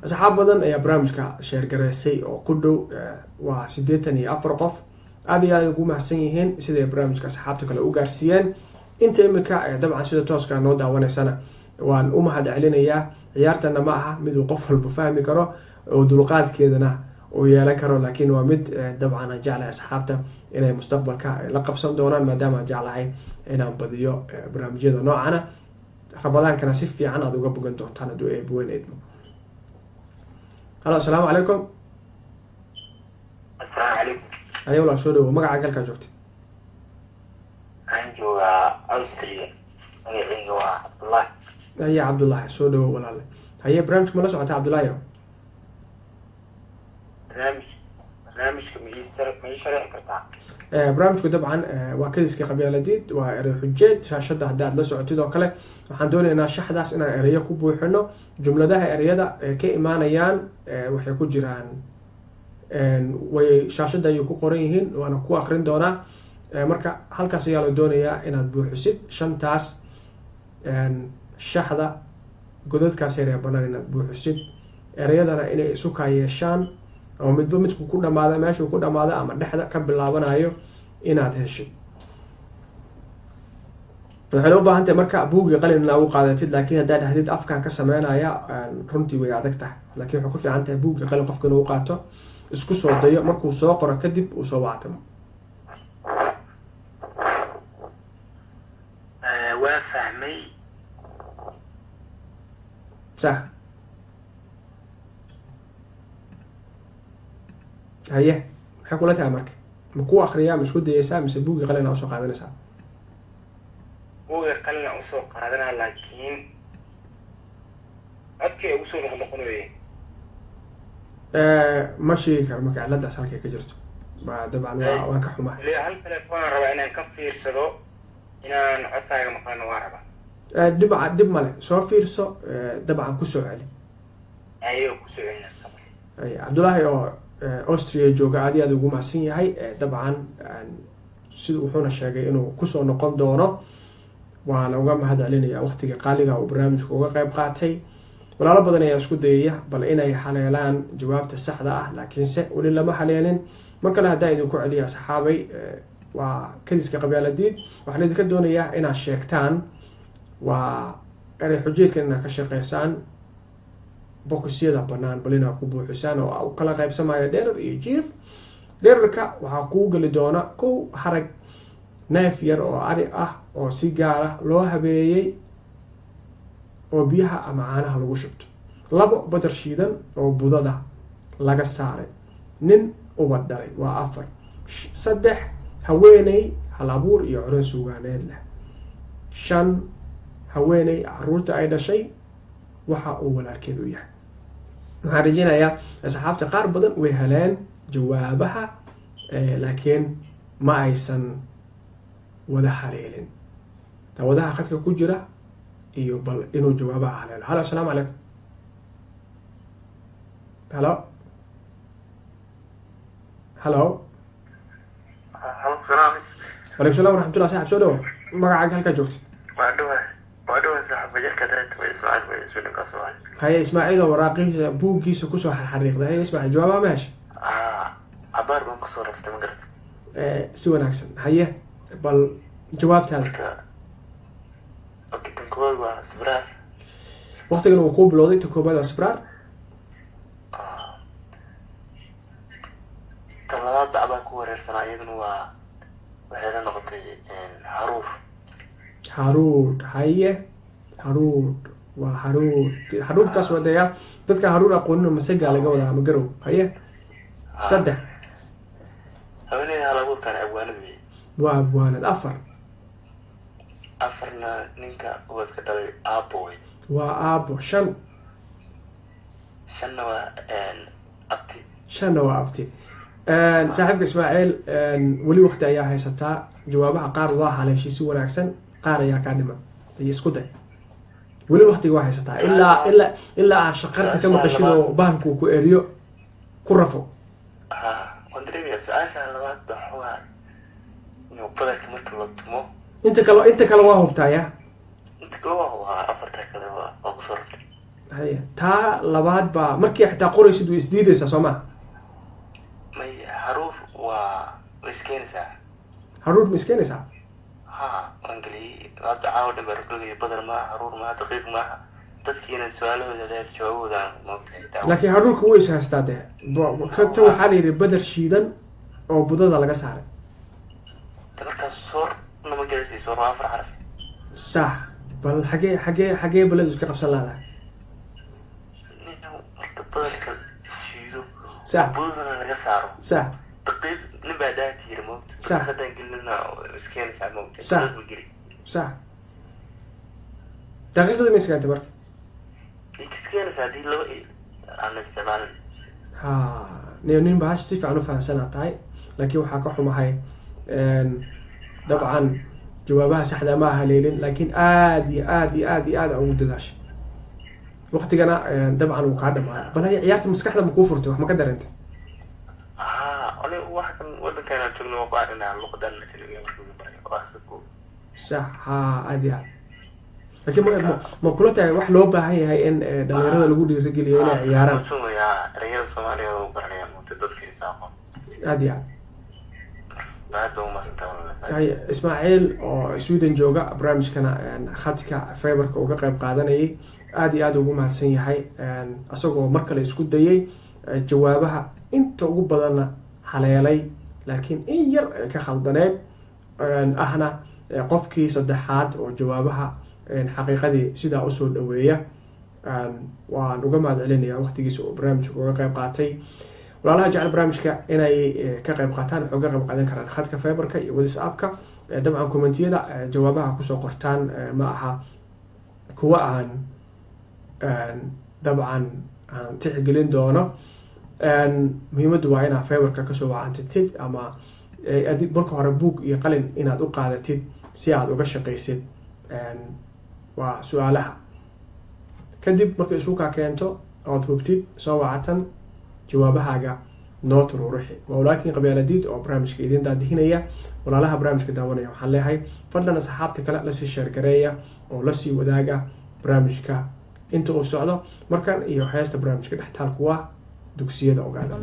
أصحابنا يا برامج كشير جرسي أو كله وسديتني أفرقف هذه يقوم حسنيهن سيدي برامج كأصحابتك لو جارسيان أنت إمك طبعا سيدا توسكا نودا وانا سنة waan u mahad celinayaa. ciyaartana ma aha mid uu qof walba fahmi karo oo dulqaadkeedana uu yeelan karo, laakiin waa mid dabcan aan jeclahay asxaabta inay mustaqbalka la qabsan doonaan, maadaama aan jeclahay inaan badiyo barnaamijyada noocana. ramadaankana si fiican aad uga bogan doontaan hadduu eebweyn idmo. halo, asalaamu calaykum. asalaamu calaykum. ayaa walaa soo dhawo, magacaaga halkaa joogta? waxaan joogaa Austria, magacayga waa Cabdullaahi. haya Cabdullaahi, soo dhawo walaale. haye barnaamijka ma la socota Cabdullaahi? barnaamijka ma ii sharixi kartaa? barnaamijku dabcan waa kadiska qabyaaladiid, waa erey xujeed. shaashada haddii aad la socotid oo kale waxaan doonaynaa shaxdaas inaan ereyo ku buuxino. jumladaha ereyada ka imaanayaan waxay ku jiraan way shaashada ayay ku qoran yihiin, waana ku akrin doonaa. marka halkaas ayaa la doonayaa inaad buuxisid shantaas shaxda godadkaas yaree banaan inaad buuxisid. ereyadana inay isu kaa yeeshaan oo midba midku ku dhamaada meeshuu ku dhamaada ama dhexda ka bilaabanayo inaad heshid. waxayna u baahan tahay marka buugii qalin inaad u qaadatid, laakiin haddaad dhahdid afkaan ka sameynaya runtii way adag tahay. laakiin waxay ku fiican tahay buugii qalin qofka inuu qaato, isku soo dayo, markuu soo qoro kadib uu soo wactamo. waa fahmay. sax. haye maxay kula tahay marka? ma ku akriyaa, ma isku dayaysaa, mise buugii qalin aa usoo qaadanaysaa? buugii qalin aan usoo qaadanaa, laakiin codkay ugu soo noqnoqonaye. ma sheegi karo marka ciladaas halkay ka jirto. dabcan waan ka xumaa. hal telefoonaan rabaa inaan ka fiirsado inaan codkaaga maqlana waa rabaa. dhib male, soo fiirso, dabcan kusoo celi. ayo kusoo celina. Cabdullaahi oo Austria jooga aad iyo aad ugu mahadsan yahay. dabcan sida wuxuuna sheegay inuu kusoo noqon doono, waana uga mahad celinaya waqtiga qaaliga uu barnaamijka uga qayb qaatay. walaalo badan ayaa isku dayaya bal inay haleelaan jawaabta saxda ah, laakiinse weli lama haleelin. mar kale haddaan idinku celiya asxaabay, waa kadiska qabyaaladiid. waxaan idinka doonayaa inaad sheegtaan, waa erey xujeedkan inaad ka shaqeysaan, bokisyada banaan bal inaad ku buuxisaan oo u kala qaybsamayo dherer iyo jiif. dhererka waxaa kuu geli doona kow harag neef yar oo ari ah oo si gaar ah loo habeeyey oo biyaha ama caanaha lagu shubto. 2 badar shiidan oo budada laga saaray. nin ubad dhalay waa 4. 3 haweeney hal abuur iyo curin sugaaneed leh. 5 haweeney caruurta ay dhashay waxa uu walaalkeedu yahay. waxaan rajeynayaa asxaabta qaar badan way heleen jawaabaha, laakiin ma aysan wada haleelin. dawadaha khadka ku jira iyo bal inuu jawaabaha haleelo. halo, asalaamu calaykum. halo halo. walaykum salaam waraxmatullah. saaxib soo dhawo, magacaaga halkaa joogtid? haye Ismaaciil oo waraaqihiisa buuggiisa kusoo xariiqday. haye Ismaaciil, jawaabaha ma heshay? cabaar baan kusoo raftay, ma garata. si wanaagsan. haye bal jawaabtaada. tan koowaad waa sibraar. waqtigan uu kuu bilowday, tan koowaad waa sibraar. tan labaad bacbaa ku wareersanaa, iyaduna waa waxay la noqotay haruur. haruur. haye haruur waa haruur. haruurkaas wadaya dadka haruur aqoonina masagaa laga wadaa ama garow. haye 3 haweeneyda hal abuurkaan abwaanad wey. waa abwaanad. 4 4na ninka ubadka dhalay aabbo wey. waa aabbo. 5 5na waa abti. 5na waa abti. saaxiibka Ismaaciil, weli waqti ayaa haysataa. jawaabaha qaar waa haleeshay si wanaagsan, qaar ayaa kaa dhiman. isku day, weli waqtiga waa haysataa ilaa aad shaqarta ka maqashid oo bahalku ku eriyo ku rafo. su-aasha labaad waa inuu badarka marka la tumo. inta kale waa hubtaaya. inta kale waa 4 kale waa kusoo raftay. haye taa labaad baa markii xitaa qoraysid way isdiidaysaa soo maa? may haruur waa iskeenaysaa. haruur ma iskeenaysaa? ها أنجلي هذا عاود بركلي بدل ما حرور ما دقيق ما تذكير سؤاله إذا جوابه ذا لكن حرور كويس هستاده كنت وحالي بدر شيدا أو بدل على جسارة تبقى الصور لما جلسي صور أفرح عرف صح بل حاجة بلد كرب سلالة بدل شيدو صح بدل على جسارة صح دقيق نبادات يرموت صح هذا قلنا مسكين ساعة موت صح صح دقيقة مسكين أنت برك مسكين ساعة دي لو أنا استعمال نين بهاش صفة عنو فهم سنة تاي لكن وحكوا حماهاي طبعا جوابها سحنا ما هليلين لكن آدي أو داش وقت جنا طبعا وقعدنا معاه بل هي عيارة مسكحة مكوفرته ما قدر أنت أنا واحد وده كان تقول وقعدنا على اللقطة اللي صح آدي لكن ما كلها واحد لو هي إن دليرة الوجود الرجلي هنا عيارة يا رجال الصومالي وقرنيا متدد في ساقه آدي بعده ما استوى هاي إسماعيل أو سويدن جوجا برامج كنا خدك فايبر كوجا قيب قادناي آدي ugu mahadsan yahay asagoo marka la isku dayay jawaabaha inta ugu badan haleelay laakiin in yar ka khaldaneed ahna qofkii saddexaad oo jawaabaha xaqiiqadii sida u soo dhaweeya waan uga mahadcelinayaa waqtigiisa oo barnaamijka uga qayb qaatay walaalaha jecel barnaamijka inay ka qayb qaataan waxay uga qayb qaadan karaan khadka fiberka iyo WhatsApp-ka dabcan commentiyada jawaabaha ku soo qortaan ma aha kuwa aan dabcan aan tixgelin doono muhiimaddu waa inaad fiberka ka soo wacantid ama marka hore buug iyo qalin inaad u qaadatid si aad uga shaqaysid waa su'aalaha kadib markay isugu keento ood hubtid soo wacatan jawaabahaaga noo tururuxi walaakiin qabyaaladiid oo barnaamijka idin daadihinaya walaalaha barnaamijka daawanaya waxaan leeyahay fadlan asxaabta kale la sii share gareeya oo la sii wadaaga barnaamijka inta uu socdo markan iyo heesta barnaamijka dhextaalku waa dugsiyada ogaada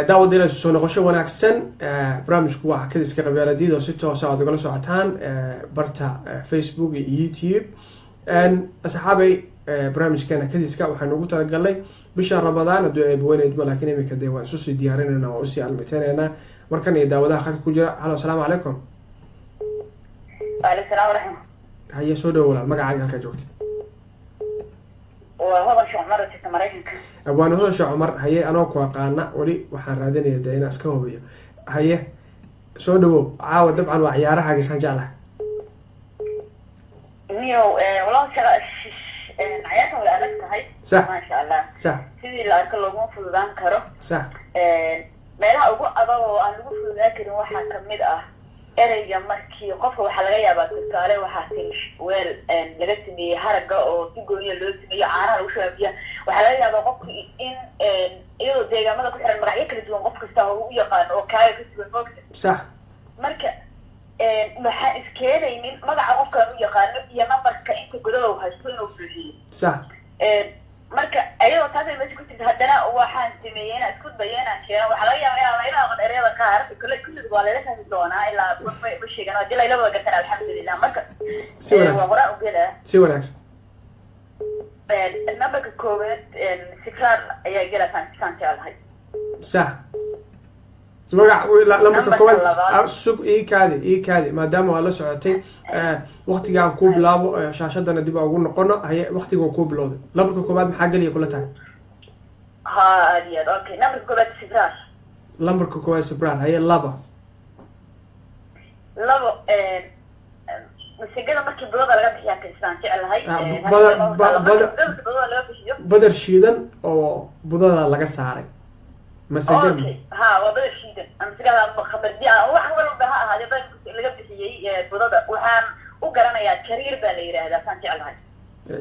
daawadiina soo noqosho wanaagsan barnaamijku waa kadiska qabyaaladiid oo si toos ah ugala socotaan barta Facebook iyo YouTube asxaabay barnaamijkeena kadiska waxaan ugu talagalnay bisha Ramadaan hadii ay booneyd laakiin imika day waan soo diyaarinayna oo si almiteena markan ay daawadaha khadka ku jira halo assalaamu calaykum waalaikum salaam waraxmatullahi haye soo dhawaada magacaaga halka joogtid وهذا شو عمر تتمرينك أبوان هذا شو عمر هي أنا كواقعنا ولي وحن رادني دينا سكوبية هي سو دو عاود طبعا وعيارها حاجة سنجالة نيو والله شغل عياتها ولا ألفت هاي صح ما شاء الله صح سيدي الأكل لو في البان كرو صح ما لها أبو أبو أنا أبو في ذاكر واحد كميد ereyga markii qofka waxaa laga yaabaa tusaale waxaa tin weel laga sameeyey haraga oo si gooniya loo sameeyo caanaha lagu shaabiya waxaa laga yaabaa qofka in iyadoo deegaamada ku xiran magacyo kala duwan qof kasta oo u yaqaano oo kaaga ka sugan moogta sax marka waxaan iskeenaynin magaca qofkaan u yaqaano iyo nambarka inta godow haysto inuu buuxiyo sax marka ayadoo taas ay meesha ku jirta haddana waxaan sameeyey inaan isku dayo inaan keeno waxaa laga yaabaa inaan layla aqoon ereyada qaar kulligood waa layla fahmi doonaa ilaa ma sheegan hadii layla wada gartan alxamdulilah marka waa qoraan ugelaa si wanaagsan nambarka koowaad sikraar ayaa gela saan jeclahay sax magac lambarka koowaad sug ii kaadi maadaama waa la socotay waqtigaan kuu bilaabo shaashadana dib ugu noqono haye waqtiga kuu bilowday lambarka koowaad maxaa geliya kula tahay ha aad iyo aad okay nambarka koowaad sibraar lambarka koowaad sibraar haye labo masagada markii budada laga bixiyaa kasaan jeclahay badar shiidan oo budada laga saaray masagada ha waa badar shiidan masagada khabardi wax walba ha ahaadee badar laga bixiyey budada waxaan u garanayaa jariir baa la yiraahdaa saan jeclahay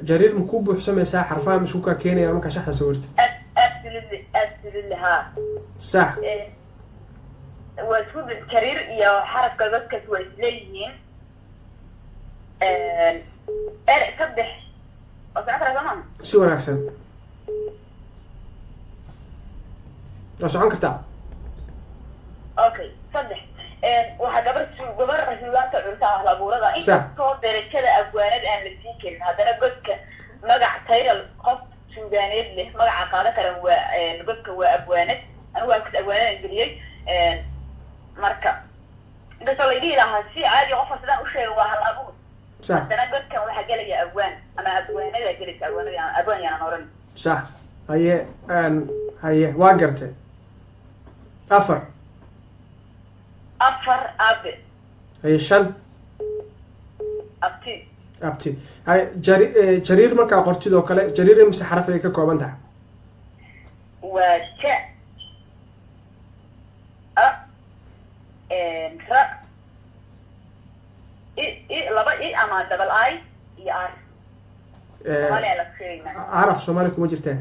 jariir ma ku buuxsamaysaa xarfaha isku ka keenaya marka shaxda sawirtid absolutely ha sax waa isku jariir iyo xarafka dadkaas waa isleeyihiin saddex oo socon karaa soomaa si wanaagsan waa socon kartaa okay saddex waxaa gabar suugaanta culta ah labuurada inkastoo darajada abwaanada aan la siin karin haddana godka magac tayral qof suugaaneed leh magaca qaadan karan waa godka waa abwaanad anigu waa abwaanadan geliyey marka inkastoo laydhihi lahaa si caadi qofka sidaan u sheega waa hal abuur haddana godkan waxaa gelaya abwaan ama abwaanada gelaysa abwaan yaanan oran sax haye waa gartay afar aabe haye shan abti haye jariir markaa qortid oo kale jariir imise xaraf ay ka kooban tahay waa ja ra laba ama double I iyo R araf Soomaali kuma jirtaa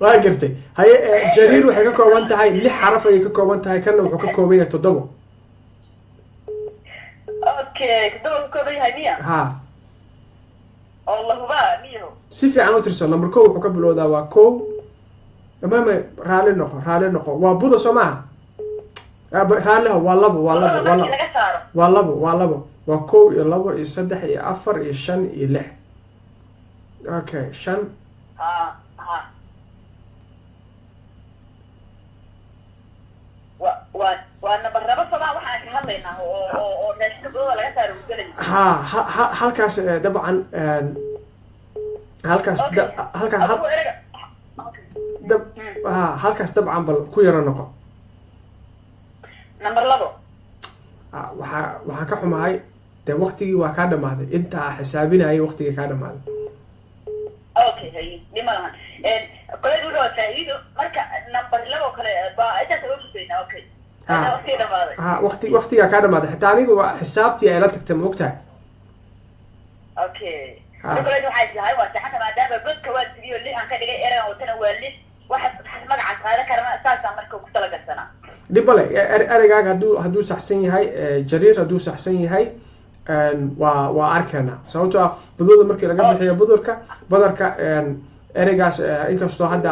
waa gartay haye jariir waxay ka kooban tahay 6 xaraf ay ka kooban tahay kana wuxuu ka kooban yahay 7 okay 7 ka kooban yahay miya ha Allahu ba miyo si fiican u tirsan number 1 wuxuu ka bilowdaa waa 1 تمام رالي نقو وابودا سماها رالي والله وكو يلابو يصدح يأفر يشن يلح اوكي شن وانا بربط طبعا waxaan ka hadlaynaa oo nashqado laga saaro galay halkaas dabcan halkaas dabcan bal ku yara noqo number 2 waxaan ka xumahay de waqtigii waa ka dhamaaday inta xisaabinayay waqtigii ka dhamaaday okay hay dimalahan kale uu waa faa'iido marka number 2 kale baa inta soo fiirina okay waqtiga ka dhamaaday xitaa aniga waa xisaabtii ay la tagtay moogtahay okay kale waxay tahay waa saxanta maadaama godka waa tiriyo li aan ka dhigay erayga wadana waa li waxa magaca qaada karana asaasa marka ku tala garsana dibale erayga haduu saxsan yahay jariir haduu saxsan yahay waa arkana sababtoo ah budada markii laga bixiyo badarka eraygaas inkastoo hadda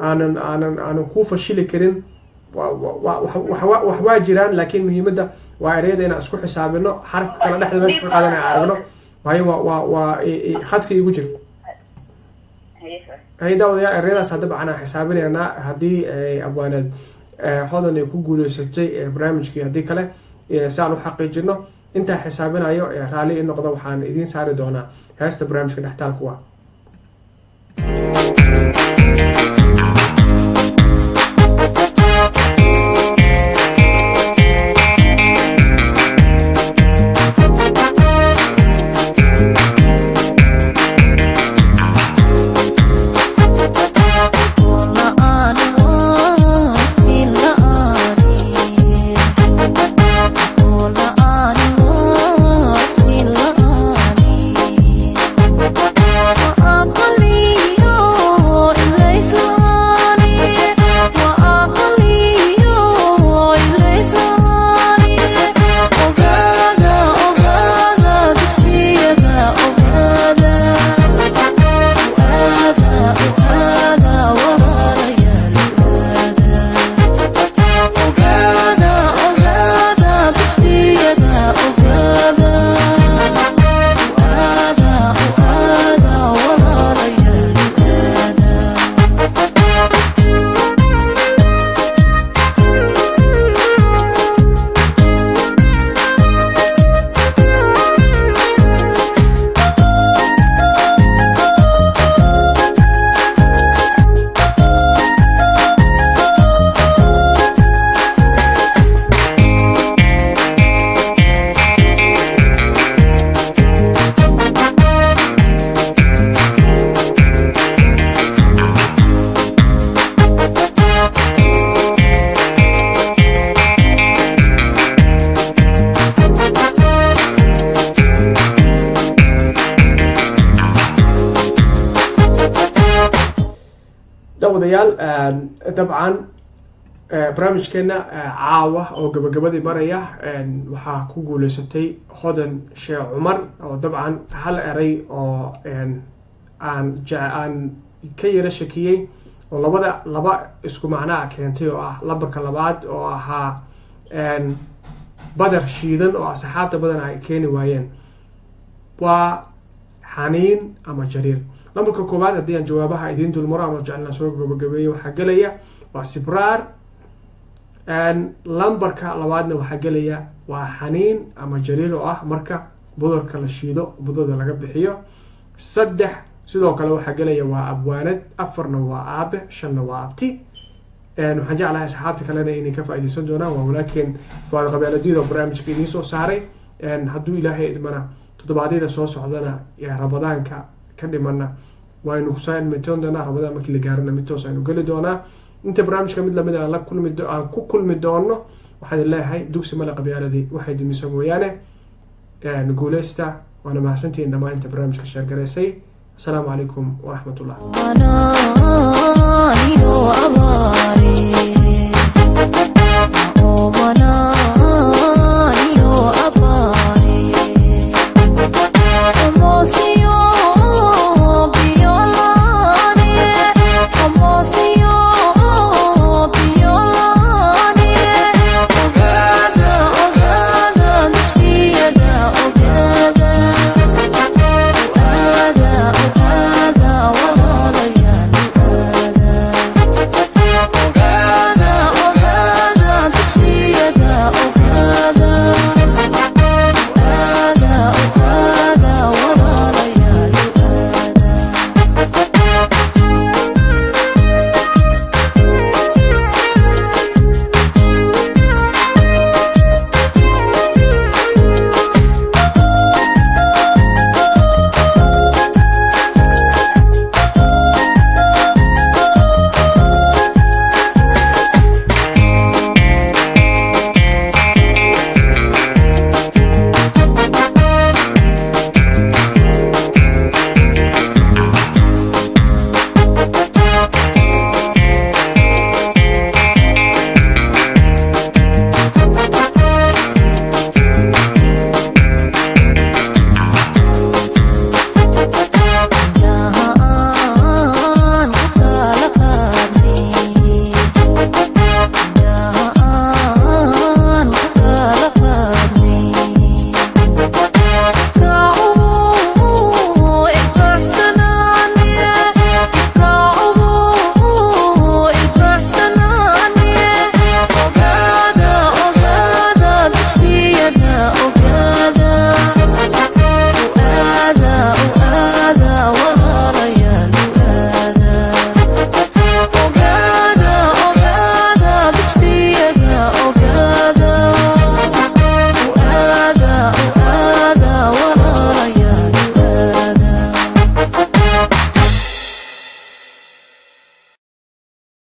aanan ku fashili karin wax waa jiraan laakiin muhiimadda waa erayada inaan isku xisaabino xarafka kala dhexda meesha ka qaadanaya aragno waayo waa khadka igu jira hay daawadayaal erayadaas hadaba aan xisaabinaynaa haddii abwaanad hodan ay ku guuleysatay barnaamijkii haddii kale si aan u xaqiijino intaa xisaabinayo raalli in noqdo waxaan idiin saari doonaa heesta barnaamijka dhextaalku ah daawadayaal dabcan barnaamijkeena caawa oo gabagabadii maraya waxaa ku guuleysatay hodan sheekh cumar oo dabcan hal eray oo aan ka yara shakiyey oo laba isku macnaa keentay oo ah lambarka labaad oo ahaa badar shiidan oo asxaabta badan ay keeni waayeen waa xaniin ama jariir. lambarka koowaad haddii aan jawaabaha idiin dulmaro ama jecelna soo gabagabeeyo waxaa gelaya waa sibraar. lambarka labaadna waxaa gelaya waa xaniin ama jariir oo ah marka budurka la shiido budada laga bixiyo. 3 sidoo kale waxaa gelaya waa abwaanad. 4na waa aabe. 5na waa abti. waxaan jeclahay asxaabta kalena inay ka faa'iideysan doonaan waa walaakiin waa qabyaaladida barnaamijka idiin soo saaray hadduu ilaahay idmana toddobaadyada soo socdana ramadaanka ka dhimana waynu kusaanmitoon doonaa. ramadaan markii la gaarana mid toos aynu geli doonaa. inta barnaamijka mid lamid aan ku kulmi doono waxaan leeyahay dugsi male qabyaaladii waxay dumisa mooyaane guuleysta waana mahadsantihiin dhammaan inta barnaamijka sheergaraysay. السلام عليكم ورحمة الله.